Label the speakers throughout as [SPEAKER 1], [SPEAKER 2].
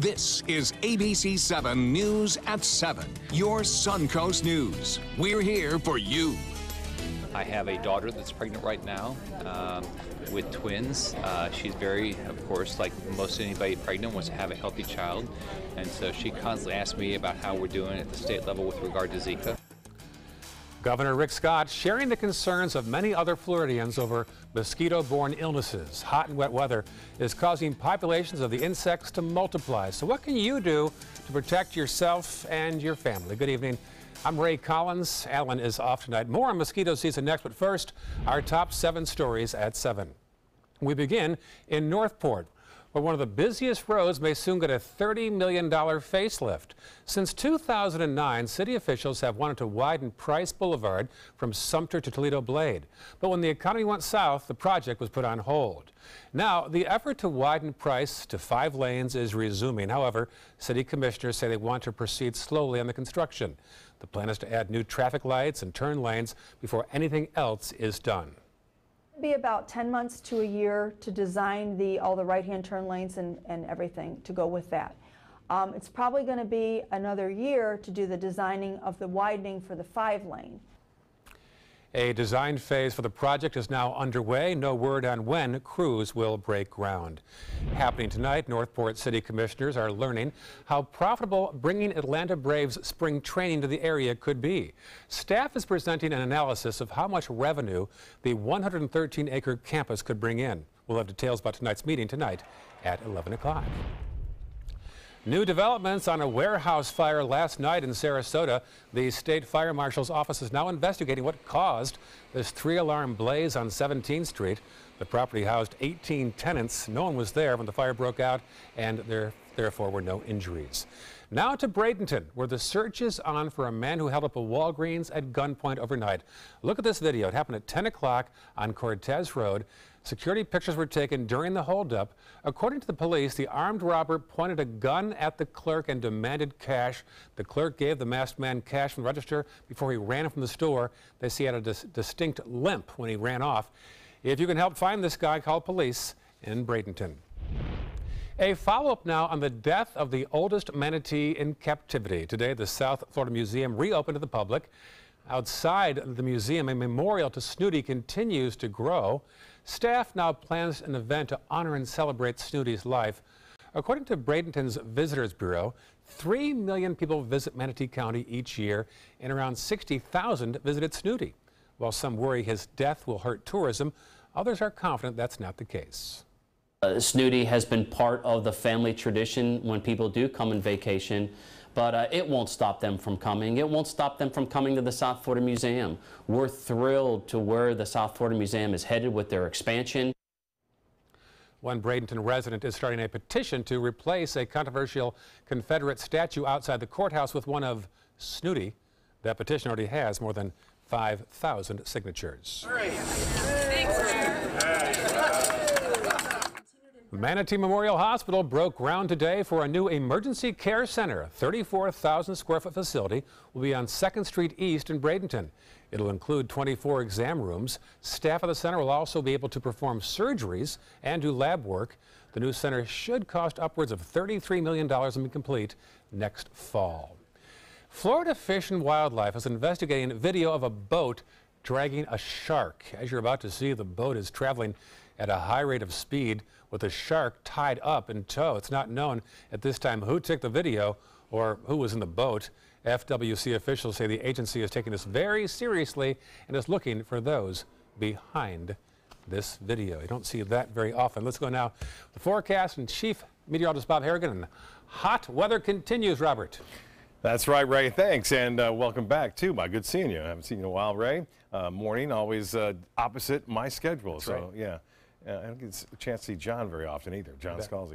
[SPEAKER 1] This is ABC7 News at 7, your Suncoast News. We're here for you.
[SPEAKER 2] I have a daughter that's pregnant right now with twins. She's very, of course, like most anybody pregnant, wants to have a healthy child. And so she constantly asks me about how we're doing at the state level with regard to Zika.
[SPEAKER 3] Governor Rick Scott sharing the concerns of many other Floridians over mosquito-borne illnesses. Hot and wet weather is causing populations of the insects to multiply. So what can you do to protect yourself and your family? Good evening. I'm Ray Collins. Alan is off tonight. More on mosquito season next, but first, our top 7 stories at 7. We begin in Northport, where one of the busiest roads may soon get a $30 million facelift. Since 2009, city officials have wanted to widen Price Boulevard from Sumter to Toledo Blade. But when the economy went south, the project was put on hold. Now, the effort to widen Price to 5 lanes is resuming. However, city commissioners say they want to proceed slowly on the construction. The plan is to add new traffic lights and turn lanes before anything else is done.
[SPEAKER 4] Be about 10 months to a year to design all the right-hand turn lanes and everything to go with that. It's probably going to be another year to do the designing of the widening for the 5-lane.
[SPEAKER 3] A design phase for the project is now underway. No word on when crews will break ground. Happening tonight, Northport City Commissioners are learning how profitable bringing Atlanta Braves spring training to the area could be. Staff is presenting an analysis of how much revenue the 113-acre campus could bring in. We'll have details about tonight's meeting tonight at 11 o'clock. New developments on a warehouse fire last night in Sarasota. The state fire marshal's office is now investigating what caused this 3-alarm blaze on 17th Street. The property housed 18 tenants. No one was there when the fire broke out, and there therefore were no injuries. Now to Bradenton, where the search is on for a man who held up a Walgreens at gunpoint overnight. Look at this video. It happened at 10 o'clock on Cortez Road. Security pictures were taken during the holdup. According to the police, the armed robber pointed a gun at the clerk and demanded cash. The clerk gave the masked man cash from the register before he ran from the store. They say he had a distinct limp when he ran off. If you can help find this guy, call police in Bradenton. A follow-up now on the death of the oldest manatee in captivity. Today, the South Florida Museum reopened to the public. Outside the museum, a memorial to Snooty continues to grow. Staff now plans an event to honor and celebrate Snooty's life. According to Bradenton's Visitors Bureau, 3 million people visit Manatee County each year, and around 60,000 visited Snooty. While some worry his death will hurt tourism, others are confident that's not the case.
[SPEAKER 5] Snooty has been part of the family tradition when people do come on vacation, but it won't stop them from coming. It won't stop them from coming to the South Florida Museum. We're thrilled to where the South Florida Museum is headed with their expansion.
[SPEAKER 3] One Bradenton resident is starting a petition to replace a controversial Confederate statue outside the courthouse with one of Snooty. That petition already has more than 5,000 signatures. Manatee Memorial Hospital broke ground today for a new emergency care center. A 34,000 square foot facility will be on 2nd Street East in Bradenton. It'll include 24 exam rooms. Staff of the center will also be able to perform surgeries and do lab work. The new center should cost upwards of $33 million and be complete next fall. Florida Fish and Wildlife is investigating video of a boat dragging a shark. As you're about to see, the boat is traveling at a high rate of speed with a shark tied up in tow. It's not known at this time who took the video or who was in the boat. FWC officials say the agency is taking this very seriously and is looking for those behind this video. You don't see that very often. Let's go now. The forecast and Chief Meteorologist Bob Harrigan. And hot weather continues, Robert.
[SPEAKER 6] That's right, Ray. Thanks, and welcome back, too. Good seeing you. I haven't seen you in a while, Ray. Morning, always opposite my schedule. That's so, right. Yeah. I don't get a chance to see John very often either, John Scalzi,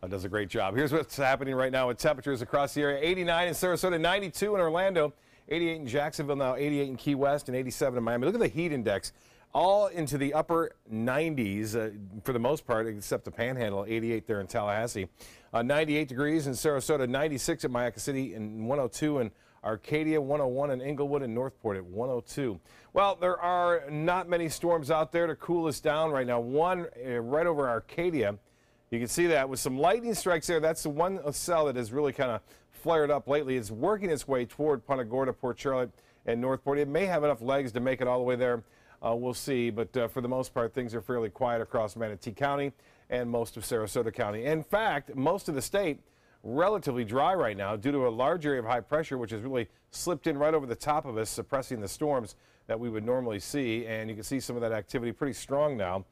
[SPEAKER 6] but does a great job. Here's what's happening right now with temperatures across the area. 89 in Sarasota, 92 in Orlando, 88 in Jacksonville now, 88 in Key West, and 87 in Miami. Look at the heat index, all into the upper 90s for the most part, except the Panhandle, 88 there in Tallahassee. 98 degrees in Sarasota, 96 at Mayaca City, and 102 in Arcadia, 101 in Inglewood, and Northport at 102. Well, there are not many storms out there to cool us down right now. One right over Arcadia You can see that with some lightning strikes there. That's the one cell that has really kind of flared up lately. It's working its way toward Punta Gorda, Port Charlotte, and Northport. It may have enough legs to make it all the way there. We'll see, but for the most part, things are fairly quiet across Manatee County and most of Sarasota County. In fact, most of the state relatively dry right now due to a large area of high pressure, which has really slipped in right over the top of us, suppressing the storms that we would normally see. And you can see some of that activity pretty strong now,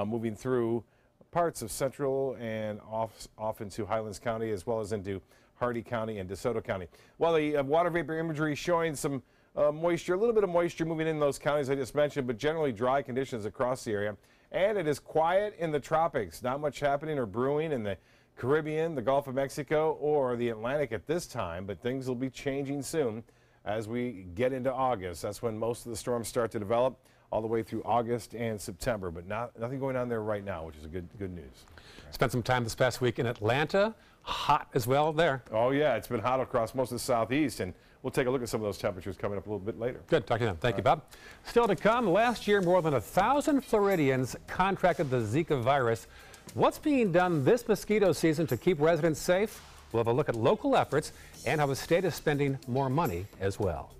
[SPEAKER 6] moving through parts of Central and off into Highlands County, as well as into Hardee County and DeSoto County. Well, the water vapor imagery showing some moisture, a little bit of moisture moving in those counties I just mentioned, but generally dry conditions across the area. And it is quiet in the tropics. Not much happening or brewing in the Caribbean, the Gulf of Mexico, or the Atlantic at this time, but things will be changing soon as we get into August. That's when most of the storms start to develop, all the way through August and September, but nothing going on there right now, which is a good news.
[SPEAKER 3] Spent some time this past week in Atlanta. Hot as well there.
[SPEAKER 6] Oh yeah, it's been hot across most of the southeast, and we'll take a look at some of those temperatures coming up a little bit later.
[SPEAKER 3] Good, talk to you then. Thank you, Bob. Still to come, last year more than 1,000 Floridians contracted the Zika virus. What's being done this mosquito season to keep residents safe? We'll have a look at local efforts and how the state is spending more money as well.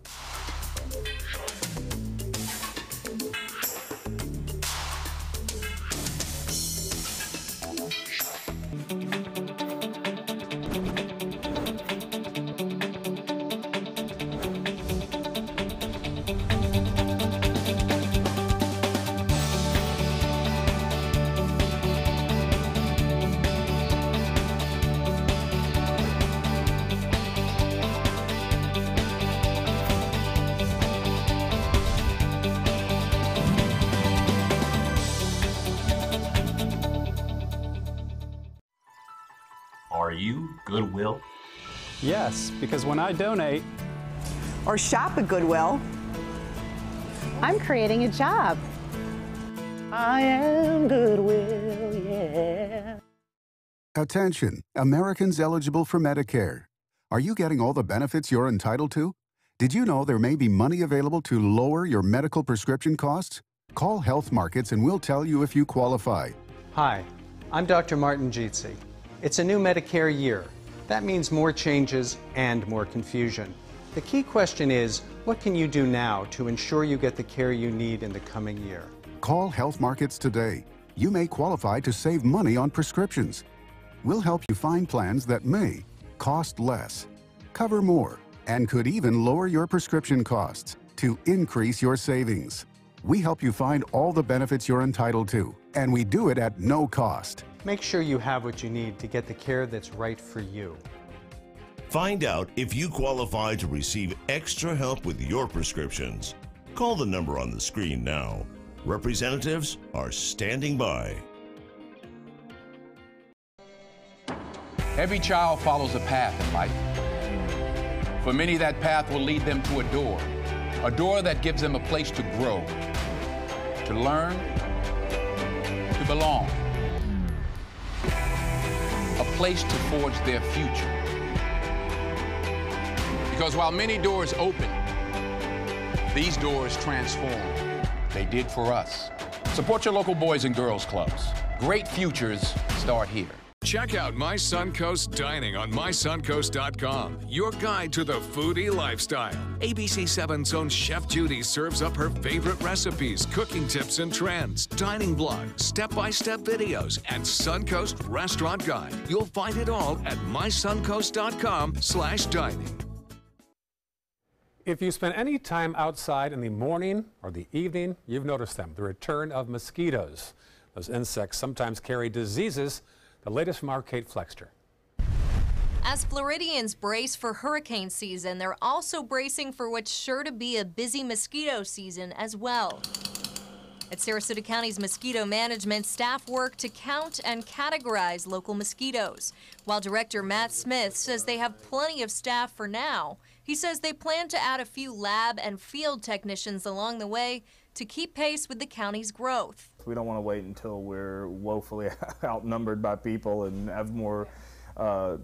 [SPEAKER 7] Are you Goodwill?
[SPEAKER 8] Yes, because when I donate
[SPEAKER 9] or shop at Goodwill,
[SPEAKER 10] I'm creating a job.
[SPEAKER 8] I am Goodwill, yeah.
[SPEAKER 11] Attention, Americans eligible for Medicare. Are you getting all the benefits you're entitled to? Did you know there may be money available to lower your medical prescription costs? Call Health Markets and we'll tell you if you qualify.
[SPEAKER 8] Hi, I'm Dr. Martin Jeetzy. It's a new Medicare year. That means more changes and more confusion. The key question is, what can you do now to ensure you get the care you need in the coming year?
[SPEAKER 11] Call Health Markets today. You may qualify to save money on prescriptions. We'll help you find plans that may cost less, cover more, and could even lower your prescription costs to increase your savings. We help you find all the benefits you're entitled to, and we do it at no cost.
[SPEAKER 8] Make sure you have what you need to get the care that's right for you.
[SPEAKER 12] Find out if you qualify to receive extra help with your prescriptions. Call the number on the screen now. Representatives are standing by.
[SPEAKER 13] Every child follows a path in life. For many, that path will lead them to a door that gives them a place to grow, to learn, to belong, a place to forge their future. Because while many doors open, these doors transform. They did for us. Support your local Boys and Girls Clubs. Great futures start here.
[SPEAKER 1] Check out My Suncoast Dining on mysuncoast.com, your guide to the foodie lifestyle. ABC7's own Chef Judy serves up her favorite recipes, cooking tips and trends, dining blogs, step-by-step videos, and Suncoast Restaurant Guide. You'll find it all at mysuncoast.com/dining.
[SPEAKER 3] If you spend any time outside in the morning or the evening, you've noticed them, the return of mosquitoes. Those insects sometimes carry diseases. The latest from our Kate Flexter.
[SPEAKER 14] As Floridians brace for hurricane season, they're also bracing for what's sure to be a busy mosquito season as well. At Sarasota County's Mosquito Management, staff work to count and categorize local mosquitoes. While Director Matt Smith says they have plenty of staff for now, he says they plan to add a few lab and field technicians along the way to keep pace with the county's growth.
[SPEAKER 15] We don't want to wait until we're woefully outnumbered by people and have more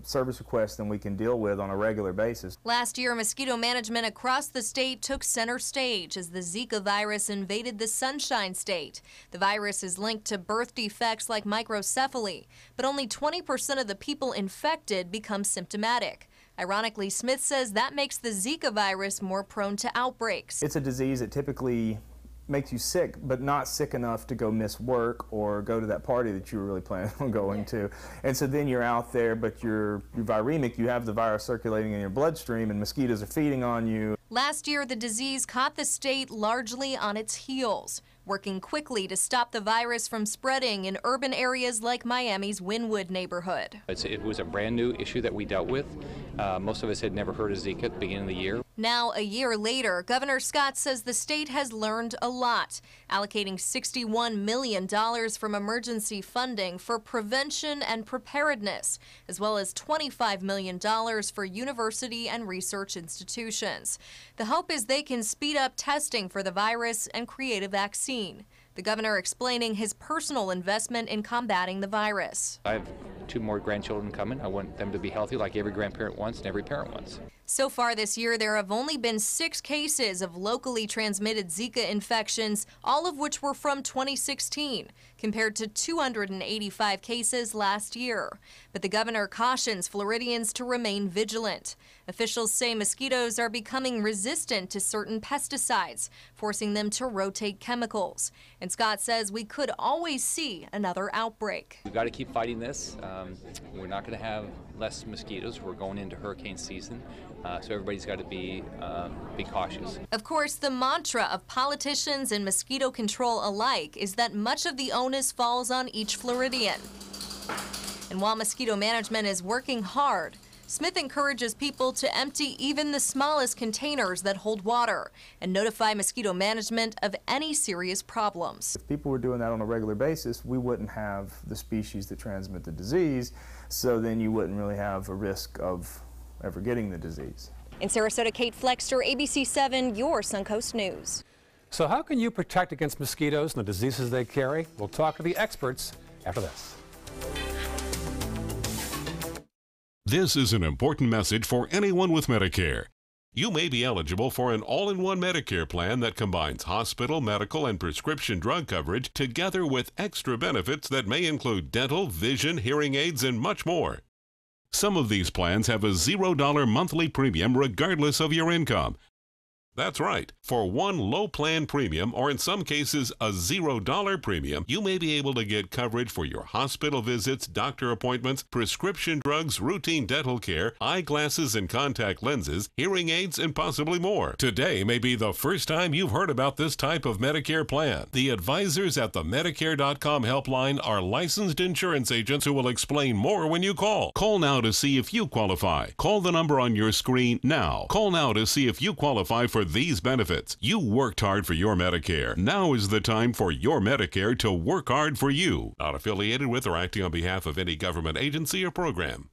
[SPEAKER 7] service requests than we can deal with on a regular basis.
[SPEAKER 14] Last year, mosquito management across the state took center stage as the Zika virus invaded the Sunshine State. The virus is linked to birth defects like microcephaly, but only 20% of the people infected become symptomatic. Ironically, Smith says that makes the Zika virus more prone to outbreaks.
[SPEAKER 7] It's a disease that typically makes you sick, but not sick enough to go miss work or go to that party that you were really planning on going to. And so then you're out there, but you're viremic, you have the virus circulating in your bloodstream and mosquitoes are feeding on you.
[SPEAKER 14] Last year, the disease caught the state largely on its heels, working quickly to stop the virus from spreading in urban areas like Miami's Wynwood neighborhood.
[SPEAKER 2] It was a brand new issue that we dealt with. Most of us had never heard of Zika at the beginning of the year.
[SPEAKER 14] Now, a year later, Governor Scott says the state has learned a lot, allocating $61 million from emergency funding for prevention and preparedness, as well as $25 million for university and research institutions. The hope is they can speed up testing for the virus and create a vaccine. The governor explaining his personal investment in combating the virus.
[SPEAKER 2] I have 2 more grandchildren coming. I want them to be healthy like every grandparent wants and every parent wants.
[SPEAKER 14] So far this year, there have only been 6 cases of locally transmitted Zika infections, all of which were from 2016, compared to 285 cases last year. But the governor cautions Floridians to remain vigilant. Officials say mosquitoes are becoming resistant to certain pesticides, forcing them to rotate chemicals. And Scott says we could always see another outbreak.
[SPEAKER 2] We've got to keep fighting this. We're not going to have less mosquitoes. We're going into hurricane season, so everybody's got to be cautious.
[SPEAKER 14] Of course, the mantra of politicians and mosquito control alike is that much of the onus falls on each Floridian. And while mosquito management is working hard, Smith encourages people to empty even the smallest containers that hold water and notify mosquito management of any serious problems.
[SPEAKER 7] If people were doing that on a regular basis, we wouldn't have the species that transmit the disease, so then you wouldn't really have a risk of ever getting the disease.
[SPEAKER 14] In Sarasota, Kate Flexter, ABC7, your Suncoast News.
[SPEAKER 3] So how can you protect against mosquitoes and the diseases they carry? We'll talk to the experts after this.
[SPEAKER 15] This is an important message for anyone with Medicare. You may be eligible for an all-in-one Medicare plan that combines hospital, medical, and prescription drug coverage together with extra benefits that may include dental, vision, hearing aids, and much more. Some of these plans have a $0 monthly premium regardless of your income. That's right. For one low plan premium, or in some cases a $0 premium, you may be able to get coverage for your hospital visits, doctor appointments, prescription drugs, routine dental care, eyeglasses and contact lenses, hearing aids, and possibly more. Today may be the first time you've heard about this type of Medicare plan. The advisors at the Medicare.com helpline are licensed insurance agents who will explain more when you call. Call now to see if you qualify. Call the number on your screen now. Call now to see if you qualify for these benefits. You worked hard for your Medicare. Now is the time for your Medicare to work hard for you. Not affiliated with or acting on behalf of any government agency or program.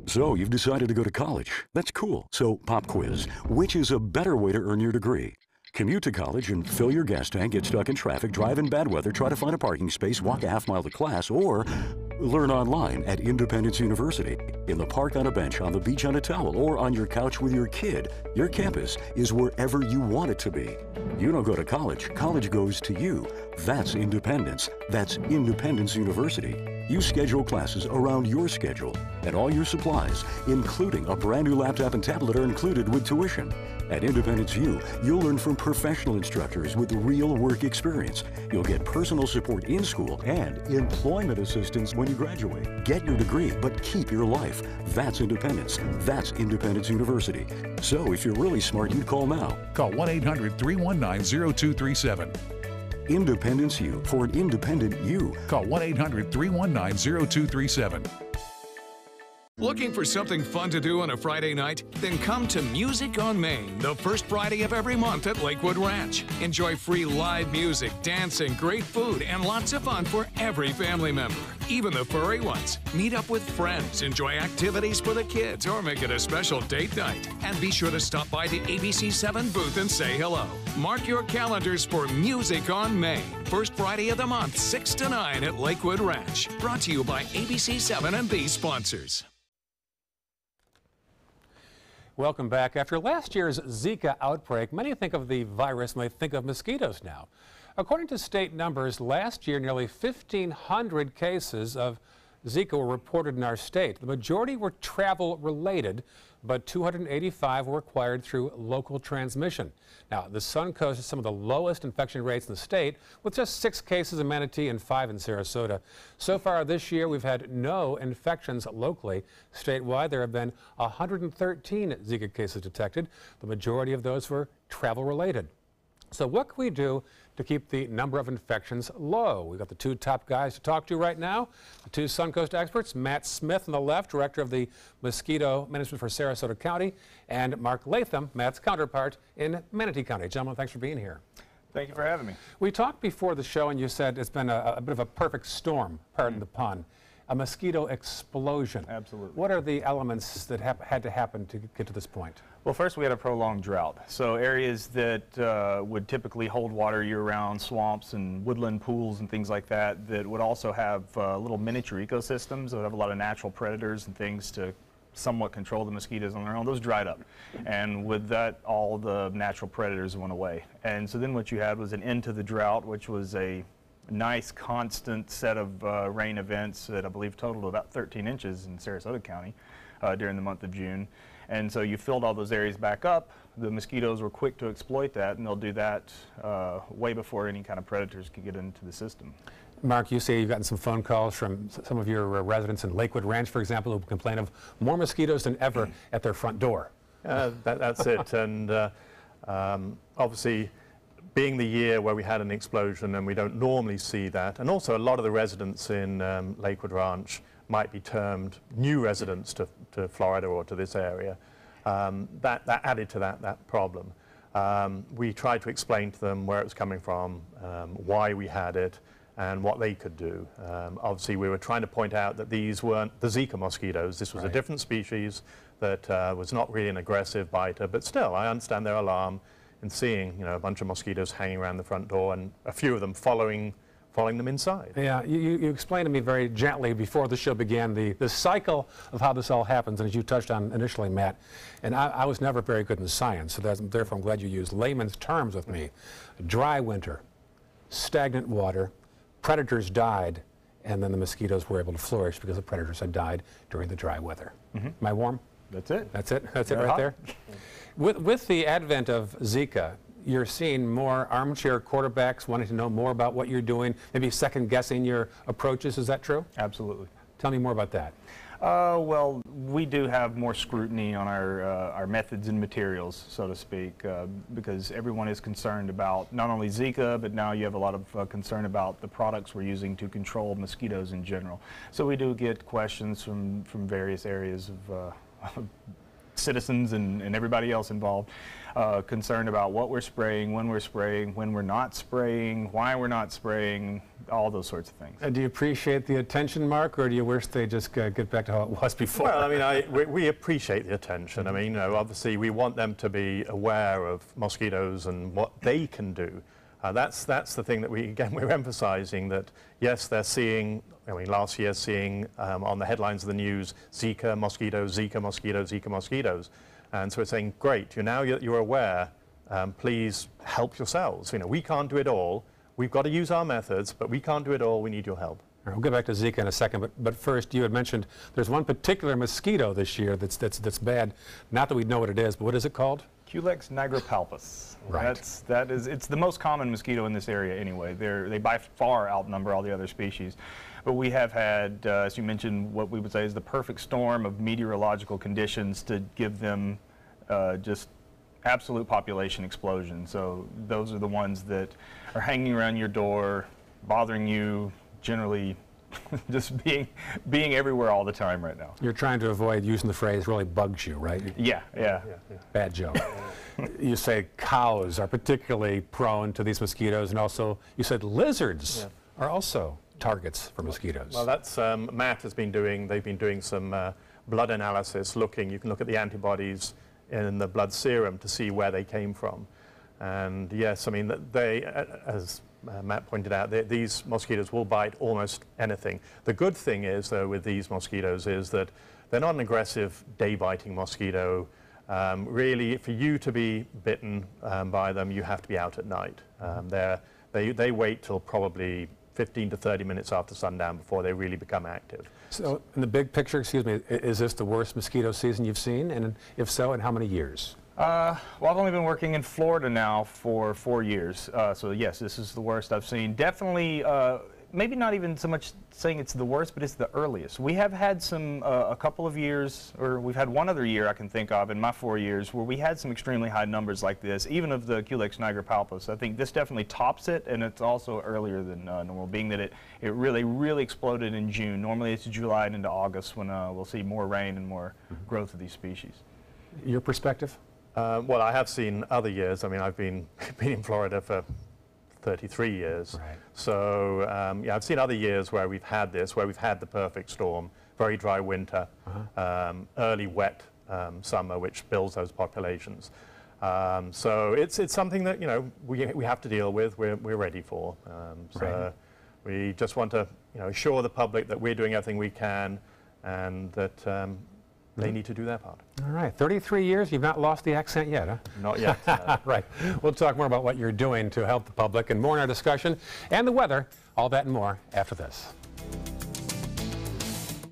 [SPEAKER 16] So you've decided to go to college. That's cool. So pop quiz. Which is a better way to earn your degree? Commute to college and fill your gas tank, get stuck in traffic, drive in bad weather, try to find a parking space, walk a half mile to class, or learn online at Independence University. In the park on a bench, on the beach on a towel, or on your couch with your kid. Your campus is wherever you want it to be. You don't go to college. College goes to you. That's independence. That's Independence University. You schedule classes around your schedule, and all your supplies, including a brand new laptop and tablet, are included with tuition. At Independence U, you'll learn from professional instructors with real work experience. You'll get personal support in school and employment assistance when you graduate. Get your degree, but keep your life. That's independence. That's Independence University. So if you're really smart, you'd call now.
[SPEAKER 17] Call 1-800-319-0237.
[SPEAKER 16] Independence U, for an independent you.
[SPEAKER 17] Call 1-800-319-0237.
[SPEAKER 1] Looking for something fun to do on a Friday night? Then come to Music on Main, the first Friday of every month at Lakewood Ranch. Enjoy free live music, dancing, great food, and lots of fun for every family member, even the furry ones. Meet up with friends, enjoy activities for the kids, or make it a special date night. And be sure to stop by the ABC7 booth and say hello. Mark your calendars for Music on Main, first Friday of the month, 6 to 9 at Lakewood Ranch. Brought to you by ABC7 and these sponsors.
[SPEAKER 3] Welcome back. After last year's Zika outbreak, many think of the virus when they think of mosquitoes now. According to state numbers, last year nearly 1,500 cases of Zika were reported in our state. The majority were travel-related, but 285 were acquired through local transmission. Now, the Suncoast has some of the lowest infection rates in the state, with just 6 cases in Manatee and 5 in Sarasota. So far this year, we've had no infections locally. Statewide, there have been 113 Zika cases detected. The majority of those were travel-related. So what can we do to keep the number of infections low? We've got the 2 top guys to talk to right now, the 2 Suncoast experts, Matt Smith on the left, Director of the Mosquito Management for Sarasota County, and Mark Latham, Matt's counterpart in Manatee County. Gentlemen, thanks for being here.
[SPEAKER 7] Thank you for having me.
[SPEAKER 3] We talked before the show and you said it's been a bit of a perfect storm, pardon the pun. A mosquito explosion.
[SPEAKER 7] Absolutely.
[SPEAKER 3] What are the elements that had to happen to get to this point?
[SPEAKER 7] Well, first we had a prolonged drought. So areas that would typically hold water year-round, swamps and woodland pools and things like that, that would also have little miniature ecosystems that would have a lot of natural predators and things to somewhat control the mosquitoes on their own, those dried up. And with that, all the natural predators went away. And so then what you had was an end to the drought, which was a nice constant set of rain events that I believe totaled about 13 inches in Sarasota County during the month of June. And so you filled all those areas back up. The mosquitoes were quick to exploit that, and they'll do that way before any kind of predators could get into the system.
[SPEAKER 3] Mark, you say you've gotten some phone calls from some of your residents in Lakewood Ranch, for example, who complain of more mosquitoes than ever at their front door.
[SPEAKER 17] That's it. And obviously, being the year where we had an explosion and we don't normally see that, and also a lot of the residents in Lakewood Ranch might be termed new residents to Florida or to this area, that added to that problem. We tried to explain to them where it was coming from, why we had it, and what they could do. Obviously, we were trying to point out that these weren't the Zika mosquitoes. This was a different species that was not really an aggressive biter, but still, I understand their alarm in seeing, a bunch of mosquitoes hanging around the front door and a few of them following them inside.
[SPEAKER 3] Yeah, you explained to me very gently before the show began the cycle of how this all happens, and as you touched on initially, Matt, and I was never very good in science, so therefore I'm glad you used layman's terms with me. Dry winter, stagnant water, predators died, and then the mosquitoes were able to flourish because the predators had died during the dry weather. Am I warm?
[SPEAKER 7] That's it.
[SPEAKER 3] That's it? That's it right there? With the advent of Zika, you're seeing more armchair quarterbacks wanting to know more about what you're doing, maybe second-guessing your approaches. Is that true?
[SPEAKER 7] Absolutely.
[SPEAKER 3] Tell me more about that.
[SPEAKER 7] Well, we do have more scrutiny on our methods and materials, so to speak, because everyone is concerned about not only Zika, but now you have a lot of concern about the products we're using to control mosquitoes in general. So we do get questions from various areas of citizens and everybody else involved, concerned about what we're spraying, when we're not spraying, why we're not spraying, all those sorts of things.
[SPEAKER 3] Do you appreciate the attention, Mark, or do you wish they just get back to how it was before?
[SPEAKER 17] Well, I mean, we appreciate the attention. I mean, obviously we want them to be aware of mosquitoes and what they can do. That's the thing that we're emphasizing, that yes, they're seeing, last year seeing on the headlines of the news, Zika mosquitoes, Zika mosquitoes, Zika mosquitoes. And so we're saying, great, you're aware, please help yourselves. We can't do it all. We've got to use our methods, but we can't do it all. We need your help.
[SPEAKER 3] We'll get back to Zika in a second, but first, you had mentioned there's one particular mosquito this year that's bad. Not that we know what it is, but what is it called?
[SPEAKER 7] Culex nigropaulpus.
[SPEAKER 3] Right.
[SPEAKER 7] It's the most common mosquito in this area anyway. They by far outnumber all the other species. But we have had, as you mentioned, what we would say is the perfect storm of meteorological conditions to give them just absolute population explosion. So those are the ones that are hanging around your door, bothering you, generally just being everywhere all the time right now.
[SPEAKER 3] You're trying to avoid using the phrase really bugs you, right?
[SPEAKER 7] Yeah.
[SPEAKER 3] Bad joke. You say cows are particularly prone to these mosquitoes, and also you said lizards are also targets for mosquitoes.
[SPEAKER 17] Well, that's Matt has been doing. They've been doing some blood analysis. You can look at the antibodies in the blood serum to see where they came from. And yes, I mean they, as Matt pointed out, these mosquitoes will bite almost anything. The good thing is, though, with these mosquitoes is that they're not an aggressive day-biting mosquito. Really, for you to be bitten by them, you have to be out at night. They wait till probably 15 to 30 minutes after sundown before they really become active.
[SPEAKER 3] So in the big picture, excuse me, is this the worst mosquito season you've seen? And if so, in how many years?
[SPEAKER 7] Well, I've only been working in Florida now for 4 years. So yes, this is the worst I've seen. Definitely, maybe not even so much saying it's the worst, but it's the earliest. We have had some, a couple of years, or we've had one other year I can think of in my 4 years where we had some extremely high numbers like this, even of the Culex niger palpus. I think this definitely tops it, and it's also earlier than normal, being that it really exploded in June. Normally it's July and into August when we'll see more rain and more growth of these species.
[SPEAKER 3] Your perspective?
[SPEAKER 17] Well, I have seen other years. I mean, I've been in Florida for 33 years.
[SPEAKER 3] Right.
[SPEAKER 17] So, yeah, I've seen other years where we've had this, where we've had the perfect storm, very dry winter, early wet summer, which builds those populations. So it's something that, you know, we have to deal with, we're ready for. So we just want to, you know, assure the public that we're doing everything we can and that they need to do their part.
[SPEAKER 3] All right, 33 years, you've not lost the accent yet, huh?
[SPEAKER 17] Not yet.
[SPEAKER 3] Right. We'll talk more about what you're doing to help the public and more in our discussion and the weather, all that and more after this.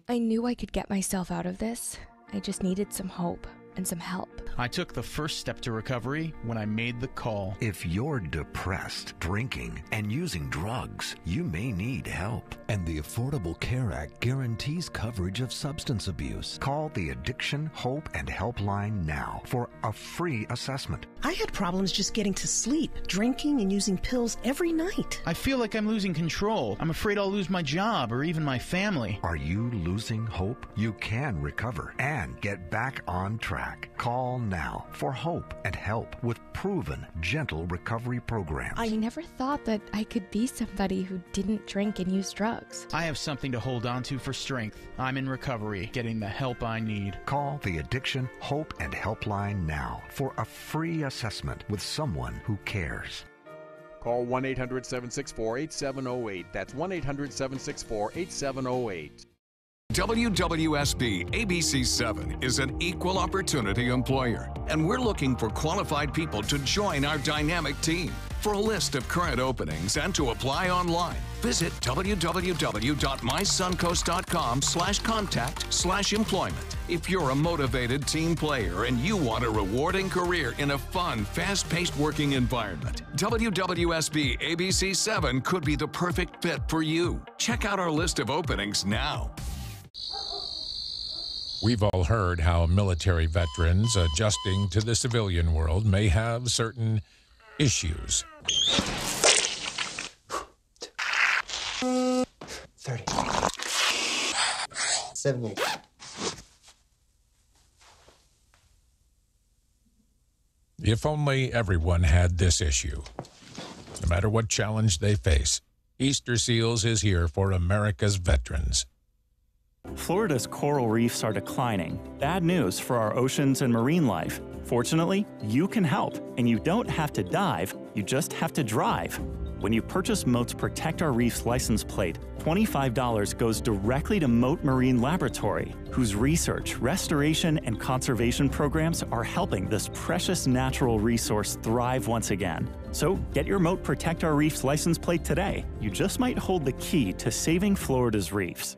[SPEAKER 18] I knew I could get myself out of this. I just needed some hope and some help.
[SPEAKER 19] I took the first step to recovery when I made the call.
[SPEAKER 20] If you're depressed, drinking, and using drugs, you may need help. And the Affordable Care Act guarantees coverage of substance abuse. Call the Addiction, Hope, and Helpline now for a free assessment.
[SPEAKER 21] I had problems just getting to sleep, drinking and using pills every night.
[SPEAKER 19] I feel like I'm losing control. I'm afraid I'll lose my job or even my family.
[SPEAKER 20] Are you losing hope? You can recover and get back on track. Call now for hope and help with proven, gentle recovery programs.
[SPEAKER 18] I never thought that I could be somebody who didn't drink and use drugs.
[SPEAKER 19] I have something to hold on to for strength. I'm in recovery, getting the help I need.
[SPEAKER 20] Call the Addiction, Hope, and Helpline now for a free assessment with someone who cares.
[SPEAKER 22] Call 1-800-764-8708. That's 1-800-764-8708.
[SPEAKER 1] WWSB ABC7 is an equal opportunity employer, and we're looking for qualified people to join our dynamic team. For a list of current openings and to apply online, visit www.mysuncoast.com/contact/employment. If you're a motivated team player and you want a rewarding career in a fun, fast-paced working environment, WWSB ABC7 could be the perfect fit for you. Check out our list of openings now.
[SPEAKER 23] We've all heard how military veterans adjusting to the civilian world may have certain issues.
[SPEAKER 24] 30. 70.
[SPEAKER 23] If only everyone had this issue. No matter what challenge they face, Easter Seals is here for America's veterans.
[SPEAKER 25] Florida's coral reefs are declining. Bad news for our oceans and marine life. Fortunately, you can help, and you don't have to dive, you just have to drive. When you purchase Moat's Protect Our Reefs license plate, $25 goes directly to Moat Marine Laboratory, whose research, restoration, and conservation programs are helping this precious natural resource thrive once again. So get your Moat Protect Our Reefs license plate today. You just might hold the key to saving Florida's reefs.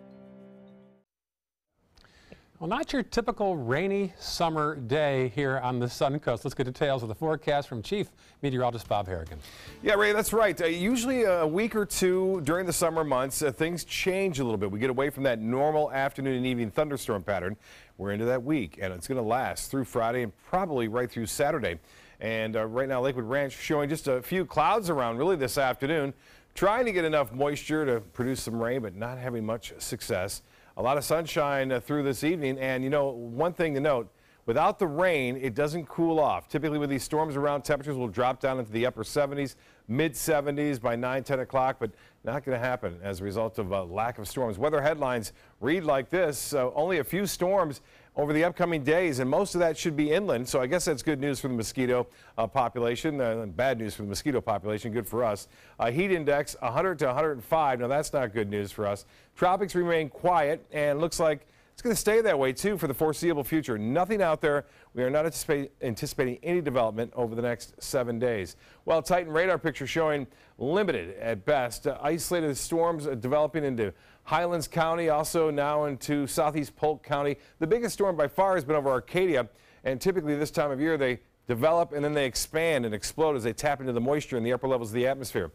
[SPEAKER 3] Well, not your typical rainy summer day here on the Sun Coast. Let's get details of the forecast from Chief Meteorologist Bob Harrigan.
[SPEAKER 6] Yeah, Ray, that's right. Usually a week or two during the summer months, things change a little bit. We get away from that normal afternoon and evening thunderstorm pattern. We're into that week, and it's going to last through Friday and probably right through Saturday. And right now, Lakewood Ranch showing just a few clouds around really this afternoon, trying to get enough moisture to produce some rain, but not having much success. A lot of sunshine through this evening, and you know, one thing to note, without the rain, it doesn't cool off. Typically with these storms around, temperatures will drop down into the upper 70s, mid 70s by 9, 10 o'clock, but not going to happen as a result of a lack of storms. Weather headlines read like this: only a few storms over the upcoming days, and most of that should be inland. So I guess that's good news for the mosquito population, bad news for the mosquito population, good for us. Heat index 100 to 105. Now that's not good news for us. Tropics remain quiet, and looks like It's going to stay that way, too, for the foreseeable future. Nothing out there. We are not anticipating any development over the next 7 days. Well, Titan radar picture showing limited at best. Isolated storms developing into Highlands County, also now into southeast Polk County. The biggest storm by far has been over Arcadia, and typically this time of year they develop and then they expand and explode as they tap into the moisture in the upper levels of the atmosphere.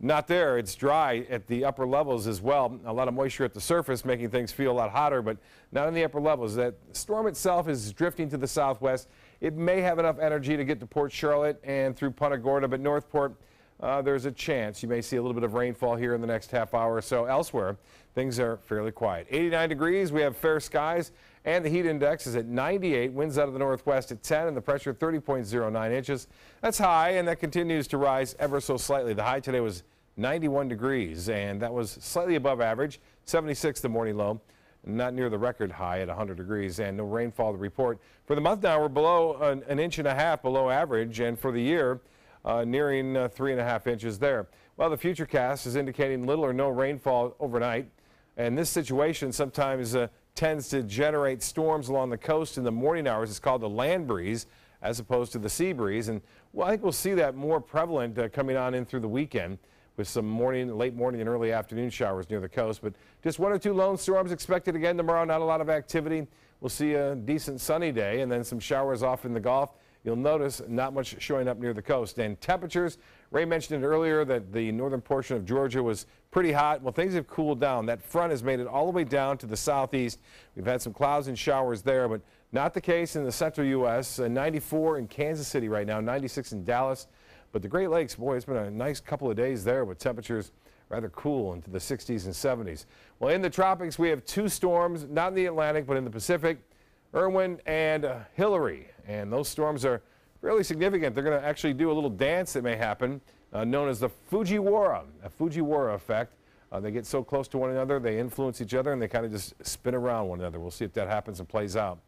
[SPEAKER 6] Not there. It's dry at the upper levels as well. A lot of moisture at the surface, making things feel a lot hotter, but not in the upper levels. That storm itself is drifting to the southwest. It may have enough energy to get to Port Charlotte and through Punta Gorda, but Northport, there's a chance you may see a little bit of rainfall here in the next half hour or so. Elsewhere, things are fairly quiet. 89 degrees. We have fair skies, and the heat index is at 98. Winds out of the northwest at 10, and the pressure 30.09 inches. That's high, and that continues to rise ever so slightly. The high today was 91 degrees, and that was slightly above average. 76 the morning low, not near the record high at 100 degrees, and no rainfall to report. For the month now, we're below an inch and a half below average, and for the year, nearing 3.5 inches there. Well, the futurecast is indicating little or no rainfall overnight, and this situation sometimes tends to generate storms along the coast in the morning hours. It's called the land breeze as opposed to the sea breeze, and well, I think we'll see that more prevalent coming on in through the weekend, with some late morning and early afternoon showers near the coast. But just 1 or 2 lone storms expected again tomorrow. Not a lot of activity. We'll see a decent sunny day and then some showers off in the Gulf. You'll notice not much showing up near the coast. And temperatures, Ray mentioned it earlier that the northern portion of Georgia was pretty hot. Well, things have cooled down. That front has made it all the way down to the southeast. We've had some clouds and showers there, but not the case in the central U.S. 94 in Kansas City right now, 96 in Dallas. But the Great Lakes, boy, it's been a nice couple of days there with temperatures rather cool into the 60s and 70s. Well, in the tropics, we have 2 storms, not in the Atlantic, but in the Pacific, Irwin and Hillary. And those storms are fairly significant. They're going to actually do a little dance that may happen, known as the Fujiwara effect. They get so close to one another, they influence each other, and they kind of just spin around one another. We'll see if that happens and plays out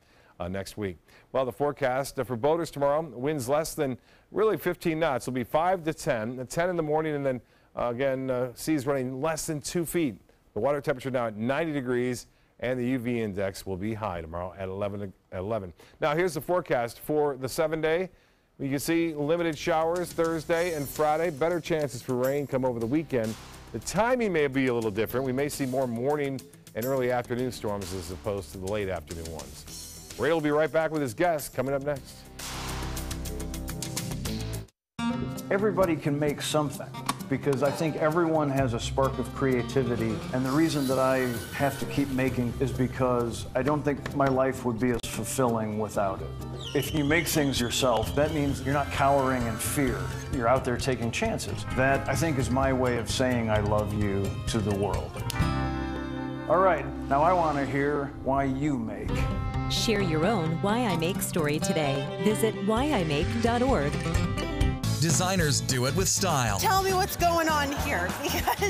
[SPEAKER 6] next week. Well, the forecast for boaters tomorrow, winds less than really 15 knots. It'll be 5 to 10, at 10 in the morning, and then again, seas running less than 2 feet. The water temperature now at 90 degrees, and the UV index will be high tomorrow at 11. Now, here's the forecast for the 7-day. You can see limited showers Thursday and Friday. Better chances for rain come over the weekend. The timing may be a little different. We may see more morning and early afternoon storms as opposed to the late afternoon ones. Ray will be right back with his guest coming up next.
[SPEAKER 4] Everybody can make something, because I think everyone has a spark of creativity, and the reason that I have to keep making is because I don't think my life would be as fulfilling without it. If you make things yourself, that means you're not cowering in fear. You're out there taking chances. That, I think, is my way of saying I love you to the world. All right, now I want to hear why you make.
[SPEAKER 5] Share your own Why I Make story today. Visit whyimake.org.
[SPEAKER 9] Designers do it with style.
[SPEAKER 22] Tell me what's going on here.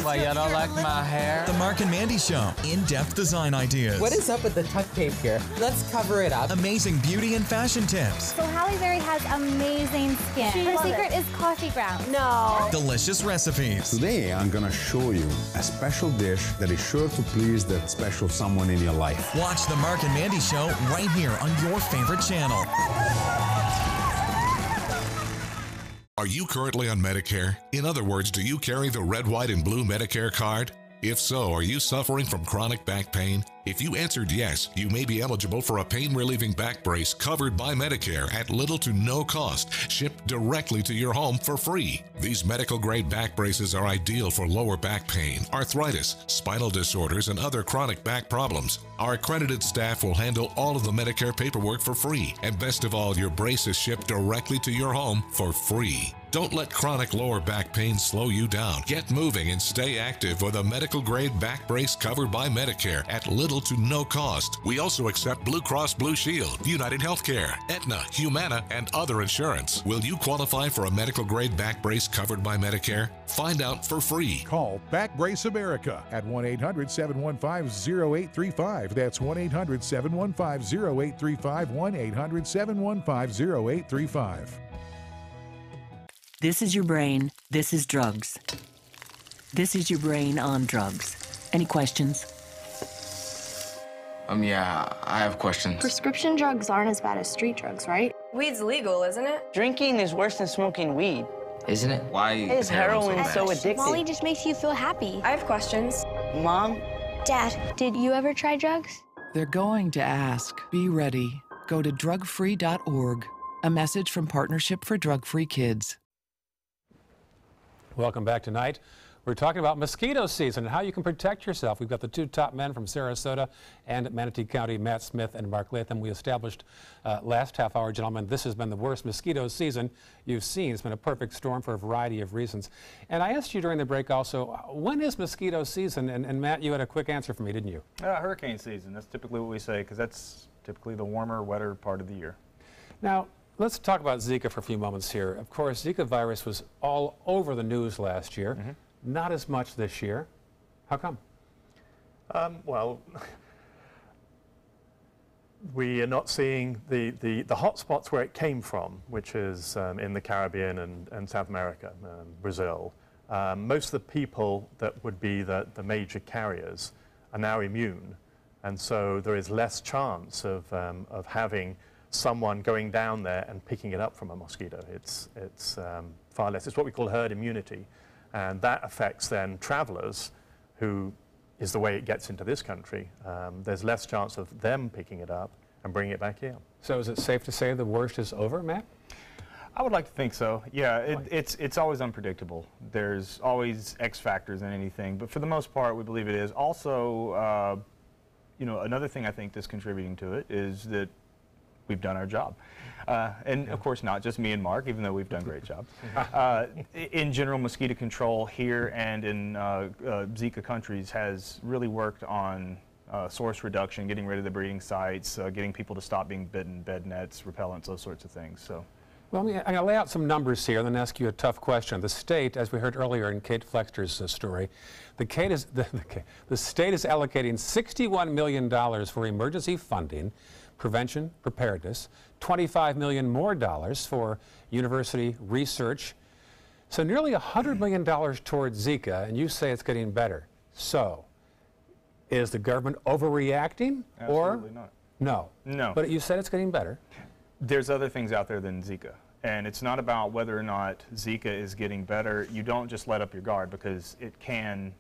[SPEAKER 9] Why, you don't like my hair? The Mark and Mandy Show. In-depth design ideas.
[SPEAKER 24] What is up with the tuck tape here? Let's cover it up.
[SPEAKER 9] Amazing beauty and fashion tips.
[SPEAKER 26] So Halle Berry has amazing skin. Her secret is coffee grounds.
[SPEAKER 22] No.
[SPEAKER 9] Delicious recipes.
[SPEAKER 27] Today, I'm gonna show you a special dish that is sure to please that special someone in your life.
[SPEAKER 9] Watch the Mark and Mandy Show right here on your favorite channel.
[SPEAKER 15] Are you currently on Medicare? In other words, do you carry the red, white, and blue Medicare card? If so, are you suffering from chronic back pain? If you answered yes, you may be eligible for a pain-relieving back brace covered by Medicare at little to no cost, shipped directly to your home for free. These medical-grade back braces are ideal for lower back pain, arthritis, spinal disorders, and other chronic back problems. Our accredited staff will handle all of the Medicare paperwork for free, and best of all, your brace is shipped directly to your home for free. Don't let chronic lower back pain slow you down. Get moving and stay active with a medical-grade back brace covered by Medicare at little to no cost. We also accept Blue Cross Blue Shield, United Healthcare, Aetna, Humana, and other insurance. Will you qualify for a medical-grade back brace covered by Medicare? Find out for free.
[SPEAKER 28] Call Back Brace America at 1-800-715-0835. That's 1-800-715-0835, 1-800-715-0835.
[SPEAKER 29] This is your brain. This is drugs. This is your brain on drugs. Any questions?
[SPEAKER 2] Yeah, I have questions.
[SPEAKER 7] Prescription drugs aren't as bad as street drugs, right?
[SPEAKER 8] Weed's legal, isn't it?
[SPEAKER 10] Drinking is worse than smoking weed.
[SPEAKER 2] Isn't it? Why
[SPEAKER 10] is heroin so addictive?
[SPEAKER 7] Molly just makes you feel happy.
[SPEAKER 8] I have questions.
[SPEAKER 10] Mom?
[SPEAKER 7] Dad, did you ever try drugs?
[SPEAKER 11] They're going to ask. Be ready. Go to drugfree.org. A message from Partnership for Drug-Free Kids.
[SPEAKER 3] Welcome back tonight. We're talking about mosquito season and how you can protect yourself. We've got the two top men from Sarasota and Manatee County, Matt Smith and Mark Latham. We established last half hour, gentlemen, this has been the worst mosquito season you've seen. It's been a perfect storm for a variety of reasons. And I asked you during the break also, when is mosquito season? And Matt, you had a quick answer for me, didn't you?
[SPEAKER 12] Hurricane season. That's typically what we say, because that's typically the warmer, wetter part of the year.
[SPEAKER 3] Now, let's talk about Zika for a few moments here. Of course, Zika virus was all over the news last year.
[SPEAKER 12] Mm-hmm.
[SPEAKER 3] Not as much this year. How come?
[SPEAKER 17] Well, we are not seeing the hot spots where it came from, which is in the Caribbean and South America, Brazil. Most of the people that would be the major carriers are now immune, and so there is less chance of having someone going down there and picking it up from a mosquito. It's far less. It's what we call herd immunity. And that affects then travelers, who is the way it gets into this country. There's less chance of them picking it up and bringing it back here.
[SPEAKER 3] So is it safe to say the worst is over, Matt?
[SPEAKER 12] I would like to think so. Yeah, it's always unpredictable. There's always X factors in anything, but for the most part, we believe it is. Also, you know, another thing I think that's contributing to it is that we've done our job. And of course not just me and Mark, even though we've done great jobs. In general, mosquito control here and in Zika countries has really worked on source reduction, getting rid of the breeding sites, getting people to stop being bitten, bed nets, repellents, those sorts of things. So.
[SPEAKER 3] Well, I'm going to lay out some numbers here and then ask you a tough question. The state, as we heard earlier in Kate Flexter's story, the state is allocating $61 million for emergency funding, prevention, preparedness, $25 million more for university research. So nearly $100 million towards Zika, and you say it's getting better. So, is the government overreacting?
[SPEAKER 12] Absolutely not.
[SPEAKER 3] No.
[SPEAKER 12] No.
[SPEAKER 3] But you said it's getting better.
[SPEAKER 12] There's other things out there than Zika. And it's not about whether or not Zika is getting better. You don't just let up your guard, because it can,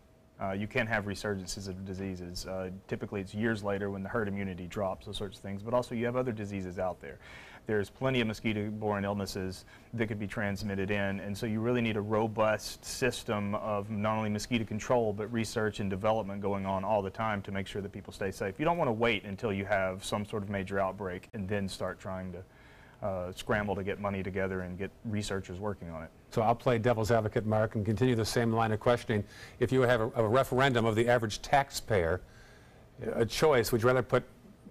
[SPEAKER 12] you can have resurgences of diseases. Typically it's years later when the herd immunity drops, those sorts of things. But also you have other diseases out there. There's plenty of mosquito-borne illnesses that could be transmitted in, and so you really need a robust system of not only mosquito control, but research and development going on all the time to make sure that people stay safe. You don't want to wait until you have some sort of major outbreak and then start trying to scramble to get money together and get researchers working on it.
[SPEAKER 3] So I'll play devil's advocate, Mark, and continue the same line of questioning. If you have a referendum of the average taxpayer, a choice, would you rather put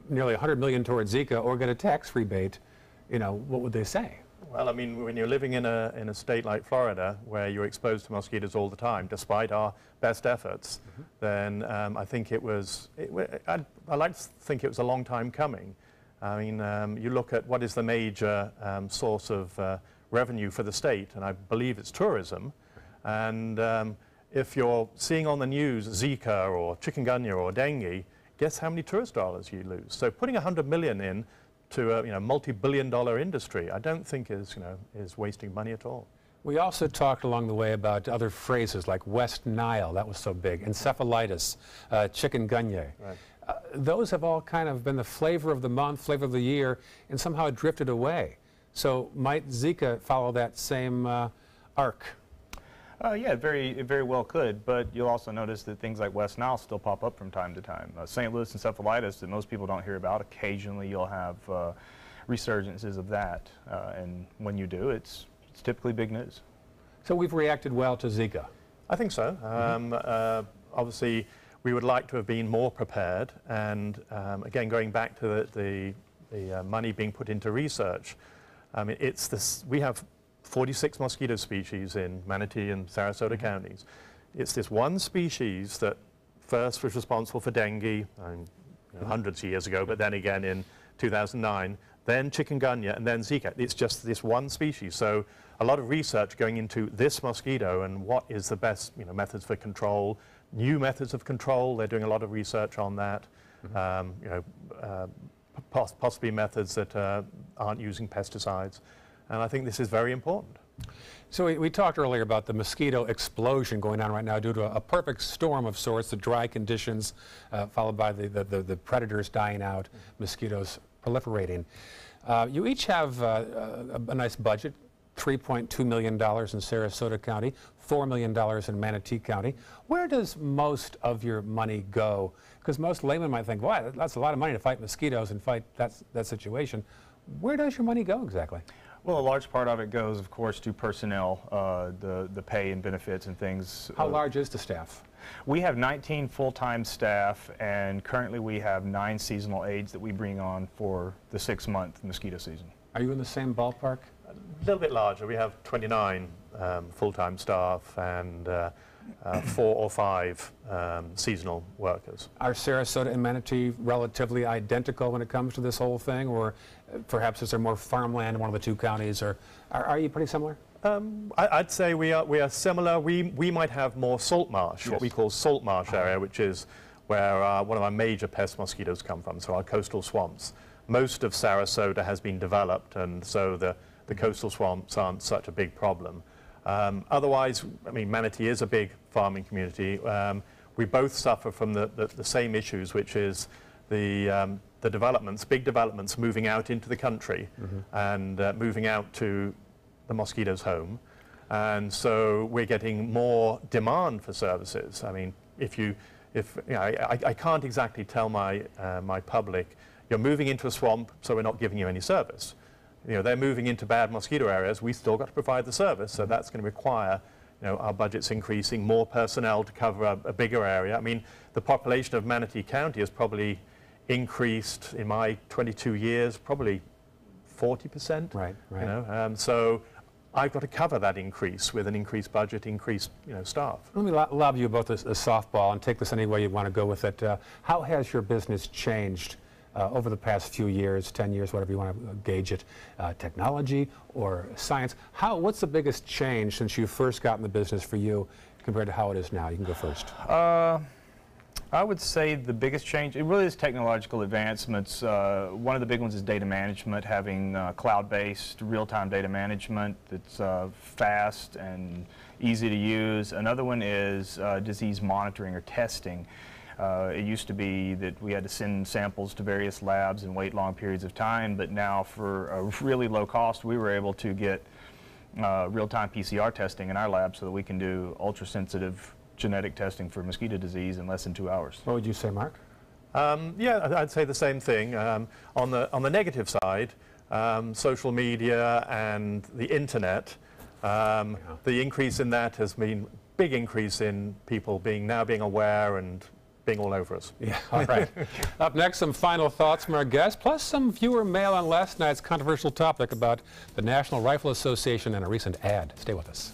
[SPEAKER 3] nearly $100 million towards Zika or get a tax rebate? You know, what would they say?
[SPEAKER 17] Well, I mean, when you're living in a state like Florida, where you're exposed to mosquitoes all the time, despite our best efforts, then I think I'd like to think it was a long time coming. I mean, you look at what is the major source of revenue for the state, and I believe it's tourism. And if you're seeing on the news Zika or chikungunya or dengue, guess how many tourist dollars you lose? So putting $100 million in to a multi-billion-dollar industry, I don't think is wasting money at all.
[SPEAKER 3] We also talked along the way about other phrases like West Nile, that was so big, encephalitis, chikungunya.
[SPEAKER 17] Right.
[SPEAKER 3] Those have all kind of been the flavor of the month, flavor of the year, and somehow it drifted away. So might Zika follow that same arc?
[SPEAKER 12] Yeah, it very well could, but you'll also notice that things like West Nile still pop up from time to time. St. Louis encephalitis that most people don't hear about, occasionally you'll have resurgences of that, and when you do, it's typically big news.
[SPEAKER 3] So we've reacted well to Zika?
[SPEAKER 17] I think so. Obviously, we would like to have been more prepared, and again, going back to the money being put into research, it's this, we have 46 mosquito species in Manatee and Sarasota counties. It's this one species that first was responsible for dengue hundreds of years ago, but then again in 2009, then chikungunya, and then Zika. It's just this one species. So a lot of research going into this mosquito and what is the best methods for control, new methods of control. They're doing a lot of research on that. possibly methods that aren't using pesticides. And I think this is very important.
[SPEAKER 3] So we talked earlier about the mosquito explosion going on right now due to a perfect storm of sorts, the dry conditions followed by the predators dying out, mosquitoes proliferating. You each have a nice budget, $3.2 million in Sarasota County, $4 million in Manatee County. Where does most of your money go? Because most laymen might think, wow, that's a lot of money to fight mosquitoes and fight that situation. Where does your money go exactly?
[SPEAKER 12] Well, a large part of it goes, of course, to personnel, the pay and benefits and things.
[SPEAKER 3] How large is the staff?
[SPEAKER 12] We have 19 full-time staff, and currently we have 9 seasonal aides that we bring on for the 6-month mosquito season.
[SPEAKER 3] Are you in the same ballpark?
[SPEAKER 17] A little bit larger. We have 29 full-time staff and 4 or 5 seasonal workers.
[SPEAKER 3] Are Sarasota and Manatee relatively identical when it comes to this whole thing, or perhaps is there more farmland in one of the two counties, or are you pretty similar?
[SPEAKER 17] I'd say we are similar. We might have more salt marsh, what we call salt marsh area, which is where one of our major pest mosquitoes come from, so our coastal swamps. Most of Sarasota has been developed, and so the coastal swamps aren't such a big problem. Otherwise, I mean, Manatee is a big farming community. We both suffer from the same issues, which is the developments, big developments moving out into the country and moving out to the mosquito's home. And so we're getting more demand for services. I mean, I can't exactly tell my public, you're moving into a swamp, so we're not giving you any service. They're moving into bad mosquito areas, we still got to provide the service, so that's going to require, our budget's increasing, more personnel to cover a bigger area. I mean, the population of Manatee County has probably increased in my 22 years, probably 40%. Right. So I've got to cover that increase with an increased budget, increased staff. Let
[SPEAKER 3] me lob you both a softball and take this any way you want to go with it. How has your business changed over the past few years, 10 years, whatever you want to gauge it, technology or science? What's the biggest change since you first got in the business for you compared to how it is now? You can go first.
[SPEAKER 12] I would say the biggest change, it really is technological advancements. One of the big ones is data management, having cloud-based real-time data management that's fast and easy to use. Another one is disease monitoring or testing. It used to be that we had to send samples to various labs and wait long periods of time, but now for a really low cost, we were able to get real-time PCR testing in our lab so that we can do ultra-sensitive genetic testing for mosquito disease in less than 2 hours.
[SPEAKER 3] What would you say, Mark?
[SPEAKER 17] Yeah, I'd say the same thing. On the negative side, social media and the internet, the increase in that has been a big increase in people now being aware and being all over us.
[SPEAKER 3] Yeah, all right. Up next, some final thoughts from our guests, plus some viewer mail on last night's controversial topic about the National Rifle Association and a recent ad. Stay with us.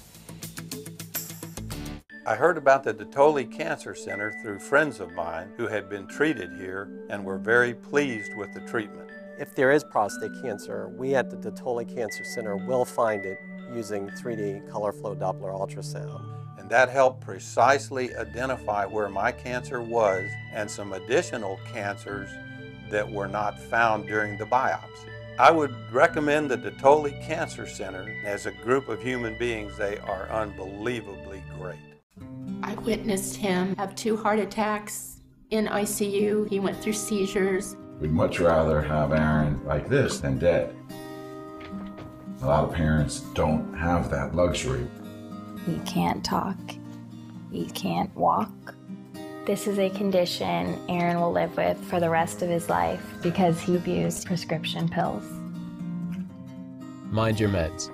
[SPEAKER 1] I heard about the Detoli Cancer Center through friends of mine who had been treated here and were very pleased with the treatment.
[SPEAKER 13] If there is prostate cancer, we at the Detoli Cancer Center will find it using 3D color flow Doppler ultrasound.
[SPEAKER 1] And that helped precisely identify where my cancer was and some additional cancers that were not found during the biopsy. I would recommend the Detoli Cancer Center. As a group of human beings, they are unbelievably great.
[SPEAKER 14] I witnessed him have 2 heart attacks in ICU. He went through seizures.
[SPEAKER 16] We'd much rather have Aaron like this than dead. A lot of parents don't have that luxury.
[SPEAKER 26] He can't talk. He can't walk.
[SPEAKER 7] This is a condition Aaron will live with for the rest of his life because he abused prescription pills.
[SPEAKER 18] Mind your meds.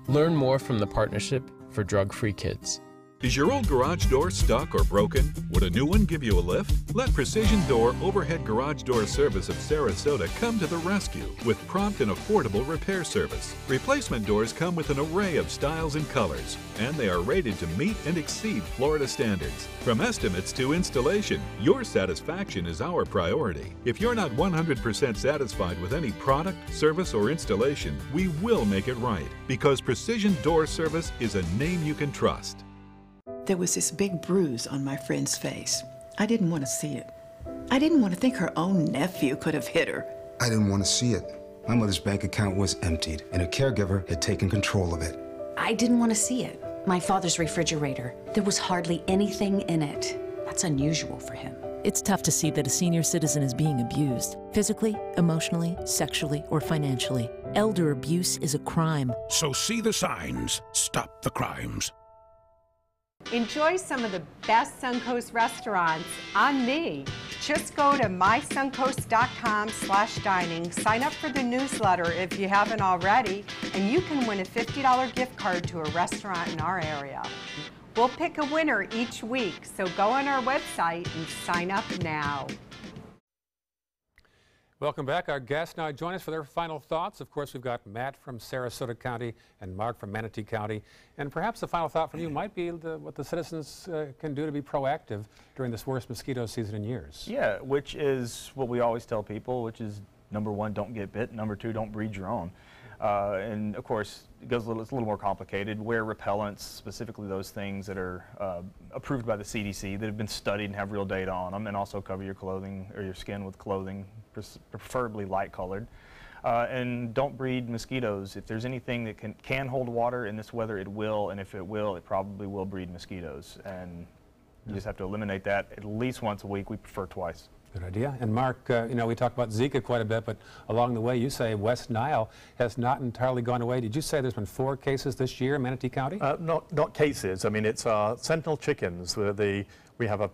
[SPEAKER 18] Learn more from the Partnership for Drug-Free Kids.
[SPEAKER 19] Is your old garage door stuck or broken? Would a new one give you a lift? Let Precision Door Overhead Garage Door Service of Sarasota come to the rescue with prompt and affordable repair service. Replacement doors come with an array of styles and colors, and they are rated to meet and exceed Florida standards. From estimates to installation, your satisfaction is our priority. If you're not 100% satisfied with any product, service, or installation, we will make it right, because Precision Door Service is a name you can trust.
[SPEAKER 20] There was this big bruise on my friend's face. I didn't want to see it.
[SPEAKER 4] I didn't want to think her own nephew could have hit her.
[SPEAKER 5] I didn't want to see it. My mother's bank account was emptied, and a caregiver had taken control of it.
[SPEAKER 6] I didn't want to see it. My father's refrigerator, there was hardly anything in it. That's unusual for him.
[SPEAKER 20] It's tough to see that a senior citizen is being abused, physically, emotionally, sexually, or financially. Elder abuse is a crime.
[SPEAKER 28] So see the signs. Stop the crimes.
[SPEAKER 21] Enjoy some of the best Suncoast restaurants on me. Just go to mysuncoast.com/dining, sign up for the newsletter if you haven't already, and you can win a $50 gift card to a restaurant in our area. We'll pick a winner each week, so go on our website and sign up now.
[SPEAKER 3] Welcome back. Our guests now join us for their final thoughts. Of course, we've got Matt from Sarasota County and Mark from Manatee County. And perhaps the final thought from you might be what the citizens can do to be proactive during this worst mosquito season in years.
[SPEAKER 12] Yeah, which is what we always tell people, which is number one, don't get bit. Number two, don't breed your own. And of course, it's a little more complicated. Wear repellents, specifically those things that are approved by the CDC, that have been studied and have real data on them, and also cover your clothing or your skin with clothing, preferably light colored. And don't breed mosquitoes. If there's anything that can hold water in this weather, it will, and if it will, it probably will breed mosquitoes. And you just have to eliminate that at least once a week. We prefer twice.
[SPEAKER 3] Good idea. And Mark, you know, we talk about Zika quite a bit, but along the way you say West Nile has not entirely gone away. Did you say there's been 4 cases this year in Manatee County?
[SPEAKER 17] Not cases. I mean, it's our sentinel chickens. We have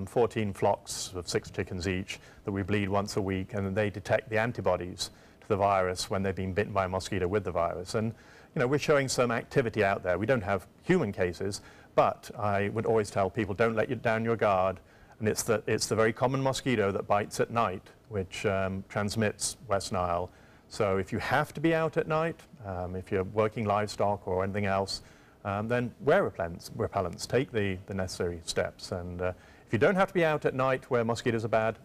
[SPEAKER 17] 14 flocks of 6 chickens each that we bleed once a week, and they detect the antibodies to the virus when they've been bitten by a mosquito with the virus. And you know, we're showing some activity out there. We don't have human cases, but I would always tell people, don't let you down your guard. And it's the very common mosquito that bites at night, which transmits West Nile. So if you have to be out at night, if you're working livestock or anything else, then wear repellents. Take the necessary steps. And if you don't have to be out at night where mosquitoes are bad,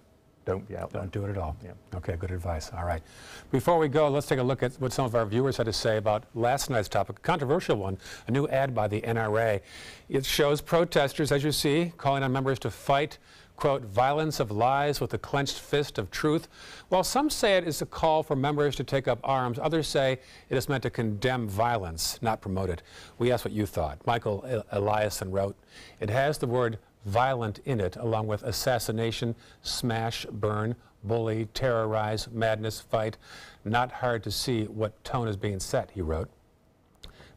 [SPEAKER 17] don't be out there.
[SPEAKER 3] Don't do it at all.
[SPEAKER 17] Yeah.
[SPEAKER 3] Okay, good advice. All right. Before we go, let's take a look at what some of our viewers had to say about last night's topic, a controversial one, a new ad by the NRA. It shows protesters, as you see, calling on members to fight, quote, violence of lies with the clenched fist of truth. While some say it is a call for members to take up arms, others say it is meant to condemn violence, not promote it. We asked what you thought. Michael Eliason wrote, it has the word violent in it, along with assassination, smash, burn, bully, terrorize, madness, fight. Not hard to see what tone is being set, he wrote.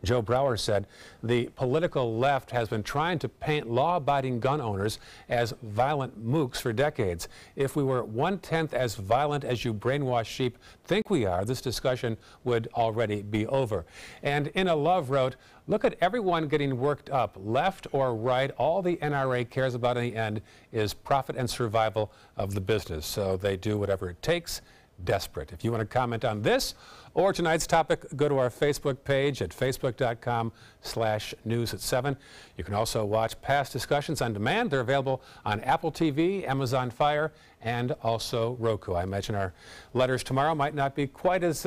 [SPEAKER 3] Joe Brower said, the political left has been trying to paint law-abiding gun owners as violent mooks for decades. If we were 1/10 as violent as you brainwashed sheep think we are, this discussion would already be over. And Inna Love wrote, look at everyone getting worked up, left or right. All the NRA cares about in the end is profit and survival of the business. So they do whatever it takes. Desperate. If you want to comment on this or tonight's topic, go to our Facebook page at facebook.com/news7. You can also watch past discussions on demand. They're available on Apple TV, Amazon Fire, and also Roku. I imagine our letters tomorrow might not be quite as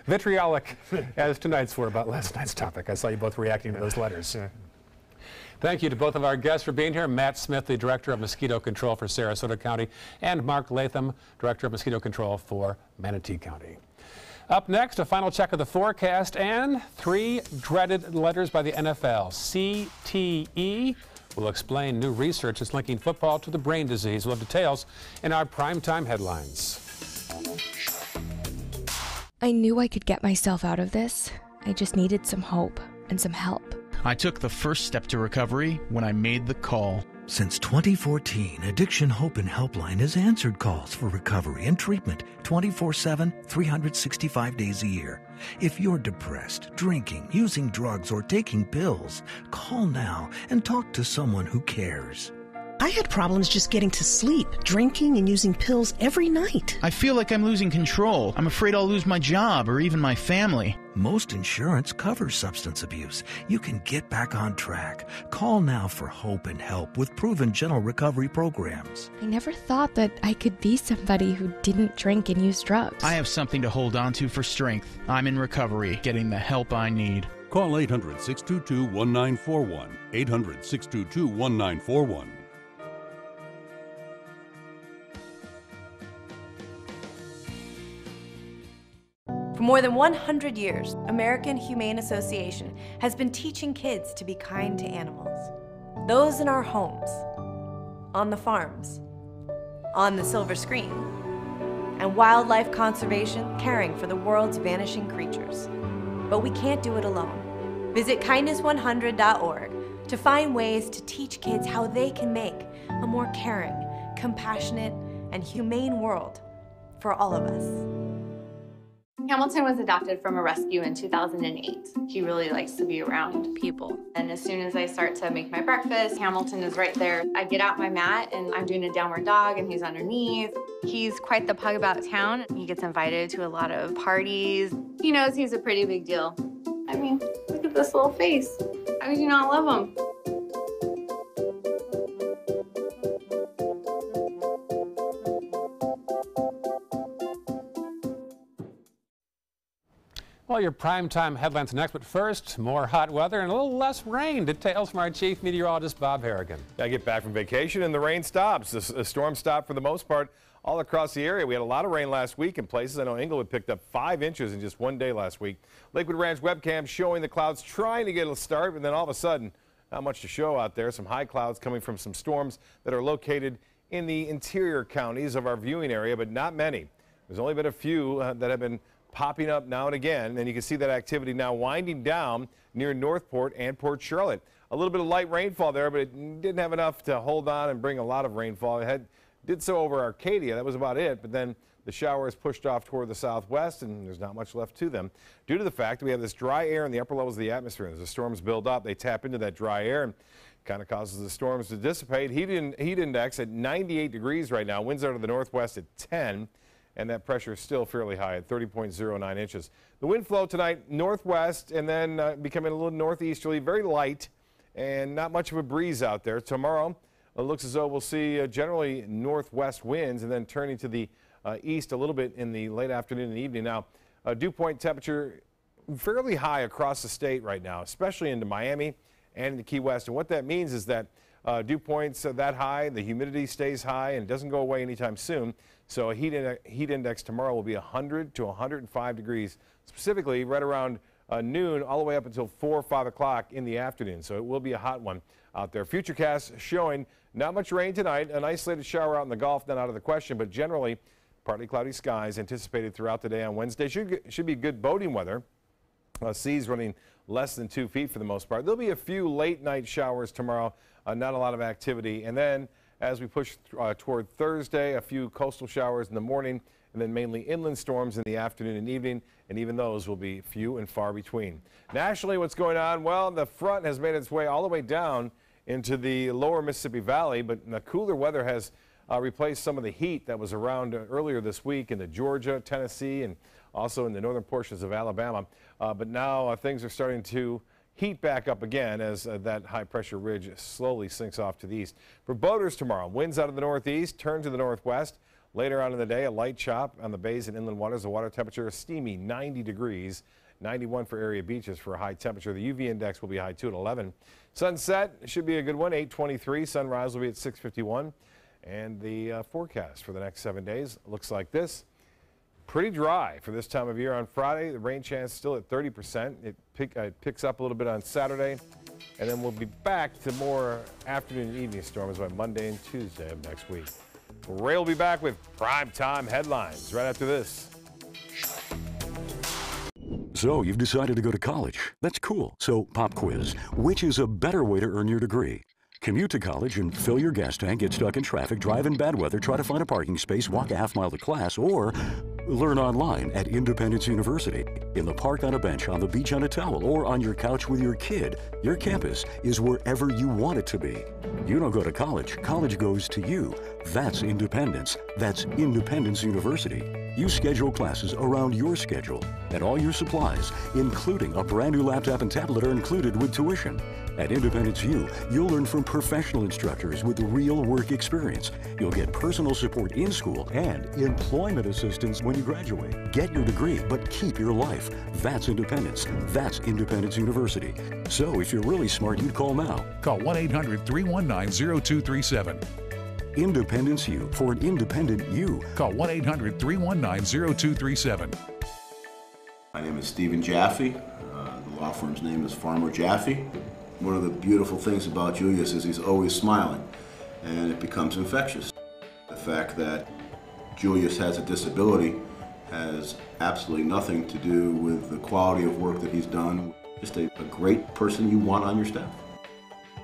[SPEAKER 3] vitriolic as tonight's were about last night's topic. I saw you both reacting to those letters. Yeah. Thank you to both of our guests for being here. Matt Smith, the Director of Mosquito Control for Sarasota County, and Mark Latham, Director of Mosquito Control for Manatee County. Up next, a final check of the forecast and 3 dreaded letters by the NFL. CTE will explain new research that's linking football to the brain disease. We'll have details in our primetime headlines.
[SPEAKER 22] I knew I could get myself out of this. I just needed some hope and some help.
[SPEAKER 23] I took the first step to recovery when I made the call.
[SPEAKER 24] Since 2014, Addiction Hope and Helpline has answered calls for recovery and treatment 24/7, 365 days a year. If you're depressed, drinking, using drugs, or taking pills, call now and talk to someone who cares.
[SPEAKER 25] I had problems just getting to sleep, drinking and using pills every night.
[SPEAKER 23] I feel like I'm losing control. I'm afraid I'll lose my job or even my family.
[SPEAKER 24] Most insurance covers substance abuse. You can get back on track. Call now for hope and help with proven gentle recovery programs.
[SPEAKER 22] I never thought that I could be somebody who didn't drink and use drugs.
[SPEAKER 23] I have something to hold on to for strength. I'm in recovery, getting the help I need.
[SPEAKER 30] Call 800-622-1941. 800-622-1941.
[SPEAKER 2] For more than 100 years, American Humane Association has been teaching kids to be kind to animals. Those in our homes, on the farms, on the silver screen, and wildlife conservation, caring for the world's vanishing creatures. But we can't do it alone. Visit kindness100.org to find ways to teach kids how they can make a more caring, compassionate, and humane world for all of us.
[SPEAKER 8] Hamilton was adopted from a rescue in 2008. He really likes to be around people. And as soon as I start to make my breakfast, Hamilton is right there. I get out my mat and I'm doing a downward dog and he's underneath. He's quite the pug about town. He gets invited to a lot of parties. He knows he's a pretty big deal. I mean, look at this little face. How could you not love him?
[SPEAKER 3] Well, your primetime headlines next, but first, more hot weather and a little less rain. Details from our chief meteorologist, Bob Harrigan.
[SPEAKER 9] I get back from vacation and the rain stops. The storm stopped for the most part all across the area. We had a lot of rain last week in places. I know Englewood picked up 5 inches in just one day last week. Lakewood Ranch webcam showing the clouds trying to get a start, but then all of a sudden, not much to show out there. Some high clouds coming from some storms that are located in the interior counties of our viewing area, but not many. There's only been a few that have been popping up now and again, and you can see that activity now winding down near Northport and Port Charlotte. A little bit of light rainfall there, but it didn't have enough to hold on and bring a lot of rainfall. It did so over Arcadia. That was about it, but then the showers pushed off toward the southwest, and there's not much left to them due to the fact that we have this dry air in the upper levels of the atmosphere. As the storms build up, they tap into that dry air and kind of causes the storms to dissipate. Heat index at 98 degrees right now. Winds out of the northwest at 10. And that pressure is still fairly high at 30.09 inches. The wind flow tonight, northwest, and then becoming a little northeasterly, very light, and not much of a breeze out there. Tomorrow, it looks as though we'll see generally northwest winds, and then turning to the east a little bit in the late afternoon and evening. Now, dew point temperature fairly high across the state right now, especially into Miami and into Key West. And what that means is that dew points are that high, the humidity stays high, and it doesn't go away anytime soon. So a heat index tomorrow will be 100 to 105 degrees, specifically right around noon all the way up until 4 or 5 o'clock in the afternoon. So it will be a hot one out there. Futurecast showing not much rain tonight. An isolated shower out in the Gulf, not out of the question, but generally partly cloudy skies anticipated throughout the day on Wednesday. Should be good boating weather. Seas running less than 2 feet for the most part. There'll be a few late night showers tomorrow, not a lot of activity. And then as we push toward Thursday, a few coastal showers in the morning, and then mainly inland storms in the afternoon and evening, and even those will be few and far between. Nationally, what's going on? Well, the front has made its way all the way down into the lower Mississippi Valley, but the cooler weather has replaced some of the heat that was around earlier this week in the Georgia, Tennessee, and also in the northern portions of Alabama. But now things are starting to heat back up again as that high pressure ridge slowly sinks off to the east. For boaters tomorrow, winds out of the northeast, turn to the northwest. Later on in the day, a light chop on the bays and inland waters. The water temperature is steamy, 90 degrees, 91 for area beaches for a high temperature. The UV index will be high 2 at 11. Sunset should be a good one, 8:23. Sunrise will be at 6:51. And the forecast for the next 7 days looks like this. Pretty dry for this time of year on Friday. The rain chance still at 30%. It picks up a little bit on Saturday. And then we'll be back to more afternoon and evening storms by Monday and Tuesday of next week. Ray will be back with primetime headlines right after this.
[SPEAKER 10] So you've decided to go to college. That's cool. So pop quiz. Which is a better way to earn your degree? Commute to college and fill your gas tank, get stuck in traffic, drive in bad weather, try to find a parking space, walk a half-mile to class, or learn online at Independence University. In the park on a bench, on the beach on a towel, or on your couch with your kid, your campus is wherever you want it to be. You don't go to college. College goes to you. That's independence. That's Independence University. You schedule classes around your schedule, and all your supplies, including a brand new laptop and tablet, are included with tuition. At Independence U, you'll learn from professional instructors with real work experience. You'll get personal support in school and employment assistance when you graduate. Get your degree, but keep your life. That's independence. That's Independence University. So if you're really smart, you'd call now.
[SPEAKER 28] Call 1-800-319-0237.
[SPEAKER 10] Independence U, for an independent you.
[SPEAKER 28] Call 1-800-319-0237.
[SPEAKER 1] My name is Stephen Jaffe. The law firm's name is Farmer Jaffe. One of the beautiful things about Julius is he's always smiling, and it becomes infectious. The fact that Julius has a disability has absolutely nothing to do with the quality of work that he's done. Just a great person you want on your staff.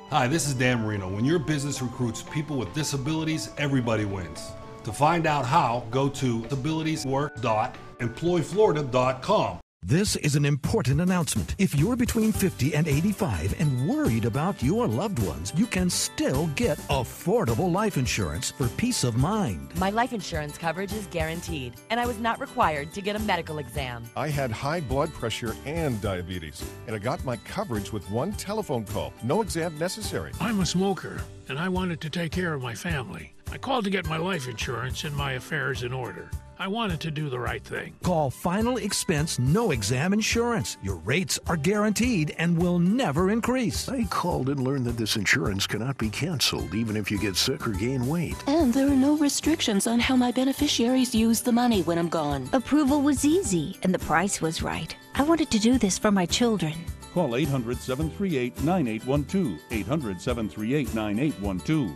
[SPEAKER 11] Hi, this is Dan Marino. When your business recruits people with disabilities, everybody wins. To find out how, go to disabilitieswork.employflorida.com.
[SPEAKER 24] This is an important announcement. If you're between 50 and 85 and worried about your loved ones, you can still get affordable life insurance for peace of mind.
[SPEAKER 13] My life insurance coverage is guaranteed, and I was not required to get a medical exam.
[SPEAKER 14] I had high blood pressure and diabetes, and I got my coverage with one telephone call. No exam necessary.
[SPEAKER 28] I'm a smoker, and I wanted to take care of my family. I called to get my life insurance and my affairs in order. I wanted to do the right thing.
[SPEAKER 24] Call Final Expense No Exam Insurance. Your rates are guaranteed and will never increase.
[SPEAKER 28] I called and learned that this insurance cannot be canceled even if you get sick or gain weight.
[SPEAKER 15] And there are no restrictions on how my beneficiaries use the money when I'm gone.
[SPEAKER 16] Approval was easy and the price was right. I wanted to do this for my children.
[SPEAKER 26] Call 800-738-9812. 800-738-9812.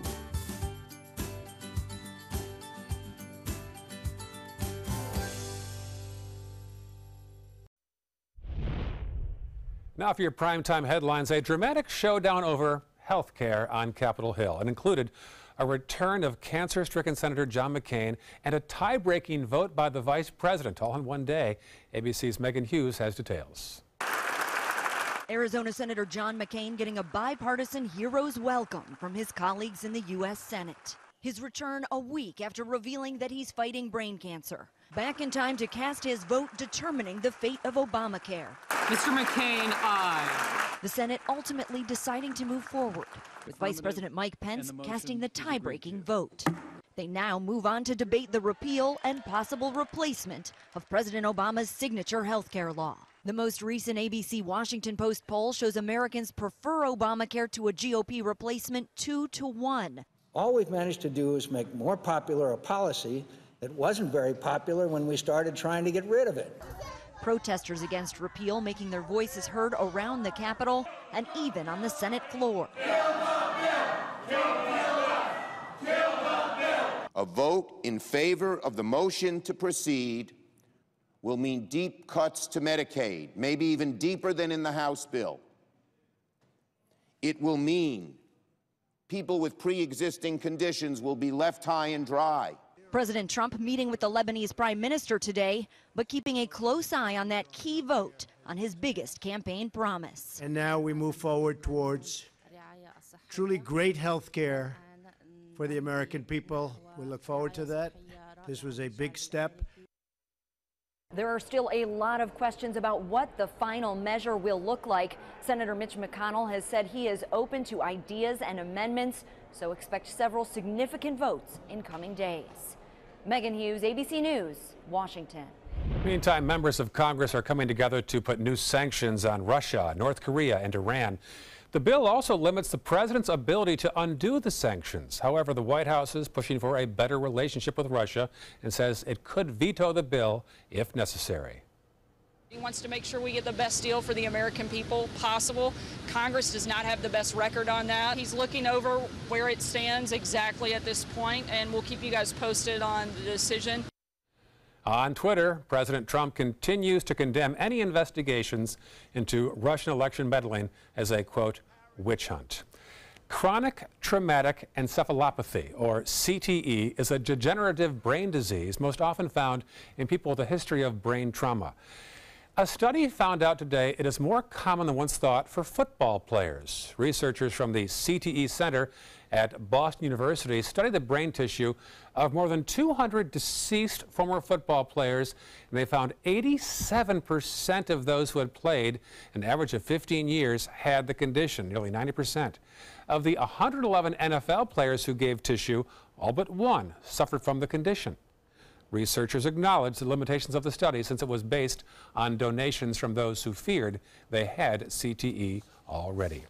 [SPEAKER 3] Now for your primetime headlines, a dramatic showdown over health care on Capitol Hill. It included a return of cancer-stricken Senator John McCain and a tie-breaking vote by the vice president, all in one day. ABC's Megan Hughes has details.
[SPEAKER 27] Arizona Senator John McCain getting a bipartisan hero's welcome from his colleagues in the U.S. Senate. His return a week after revealing that he's fighting brain cancer. Back in time to cast his vote determining the fate of Obamacare.
[SPEAKER 29] Mr. McCain, aye.
[SPEAKER 27] The Senate ultimately deciding to move forward, with Vice President Mike Pence casting the tie-breaking vote. They now move on to debate the repeal and possible replacement of President Obama's signature health care law. The most recent ABC Washington Post poll shows Americans prefer Obamacare to a GOP replacement 2-1.
[SPEAKER 30] All we've managed to do is make more popular a policy that wasn't very popular when we started trying to get rid of it.
[SPEAKER 27] Protesters against repeal making their voices heard around the Capitol and even on the Senate floor.
[SPEAKER 31] A vote in favor of the motion to proceed will mean deep cuts to Medicaid, maybe even deeper than in the House bill. It will mean people with pre-existing conditions will be left high and dry.
[SPEAKER 27] President Trump meeting with the Lebanese prime minister today, but keeping a close eye on that key vote on his biggest campaign promise.
[SPEAKER 32] And now we move forward towards truly great health care for the American people. We look forward to that. This was a big step.
[SPEAKER 27] There are still a lot of questions about what the final measure will look like. Senator Mitch McConnell has said he is open to ideas and amendments, so expect several significant votes in coming days. Megan Hughes, ABC News, Washington.
[SPEAKER 3] Meantime, members of Congress are coming together to put new sanctions on Russia, North Korea, and Iran. The bill also limits the president's ability to undo the sanctions. However, the White House is pushing for a better relationship with Russia and says it could veto the bill if necessary.
[SPEAKER 33] He wants to make sure we get the best deal for the American people possible. Congress does not have the best record on that. He's looking over where it stands exactly at this point, and we'll keep you guys posted on the decision.
[SPEAKER 3] On Twitter, President Trump continues to condemn any investigations into Russian election meddling as a, quote, witch hunt. Chronic traumatic encephalopathy, or CTE, is a degenerative brain disease most often found in people with a history of brain trauma. A study found out today it is more common than once thought for football players. Researchers from the CTE Center at Boston University studied the brain tissue of more than 200 deceased former football players, and they found 87% of those who had played an average of 15 years had the condition, nearly 90%. Of the 111 NFL players who gave tissue, all but one suffered from the condition. Researchers acknowledged the limitations of the study since it was based on donations from those who feared they had CTE already.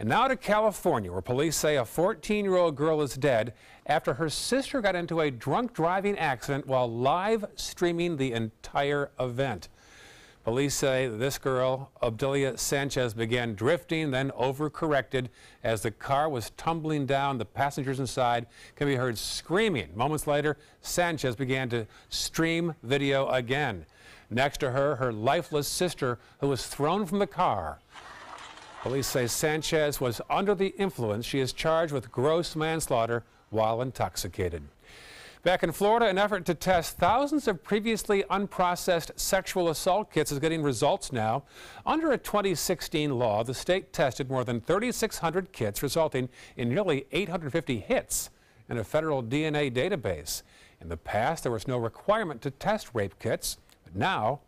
[SPEAKER 3] And now to California, where police say a 14-year-old girl is dead after her sister got into a drunk driving accident while live streaming the entire event. Police say this girl, Obdilia Sanchez, began drifting, then overcorrected. As the car was tumbling down, the passengers inside can be heard screaming. Moments later, Sanchez began to stream video again. Next to her, her lifeless sister, who was thrown from the car. Police say Sanchez was under the influence. She is charged with gross manslaughter while intoxicated. Back in Florida, an effort to test thousands of previously unprocessed sexual assault kits is getting results now. Under a 2016 law, the state tested more than 3,600 kits, resulting in nearly 850 hits in a federal DNA database. In the past, there was no requirement to test rape kits, but now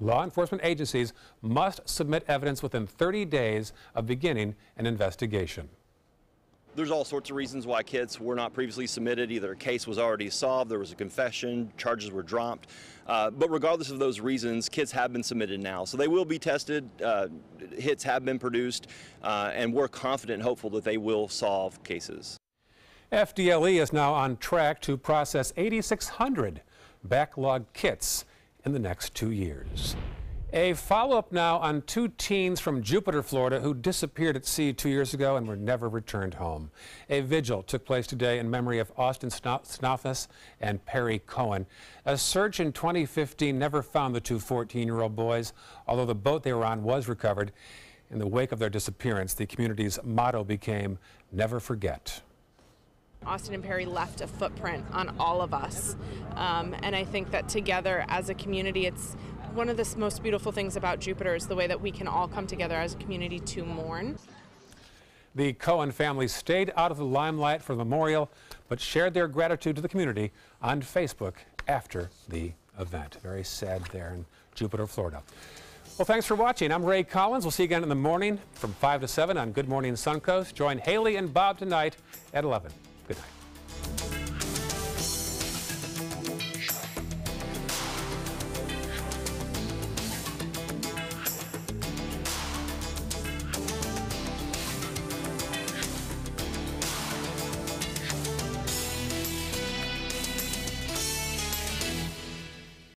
[SPEAKER 3] law enforcement agencies must submit evidence within 30 days of beginning an investigation.
[SPEAKER 4] There's all sorts of reasons why kits were not previously submitted. Either a case was already solved, there was a confession, charges were dropped. But regardless of those reasons, kits have been submitted now. So they will be tested, hits have been produced, and we're confident and hopeful that they will solve cases.
[SPEAKER 3] FDLE is now on track to process 8,600 backlogged kits in the next 2 years. A follow-up now on two teens from Jupiter, Florida, who disappeared at sea 2 years ago and were never returned home. A vigil took place today in memory of Austin Snoffus and Perry Cohen. A search in 2015 never found the two 14-year-old boys, although the boat they were on was recovered. In the wake of their disappearance, the community's motto became, "Never forget."
[SPEAKER 5] Austin and Perry left a footprint on all of us, and I think that together as a community, it's one of the most beautiful things about Jupiter is the way that we can all come together as a community to mourn.
[SPEAKER 3] The Cohen family stayed out of the limelight for the memorial, but shared their gratitude to the community on Facebook after the event. Very sad there in Jupiter, Florida. Well, thanks for watching. I'm Ray Collins. We'll see you again in the morning from 5 to 7 on Good Morning Suncoast. Join Haley and Bob tonight at 11. Good night.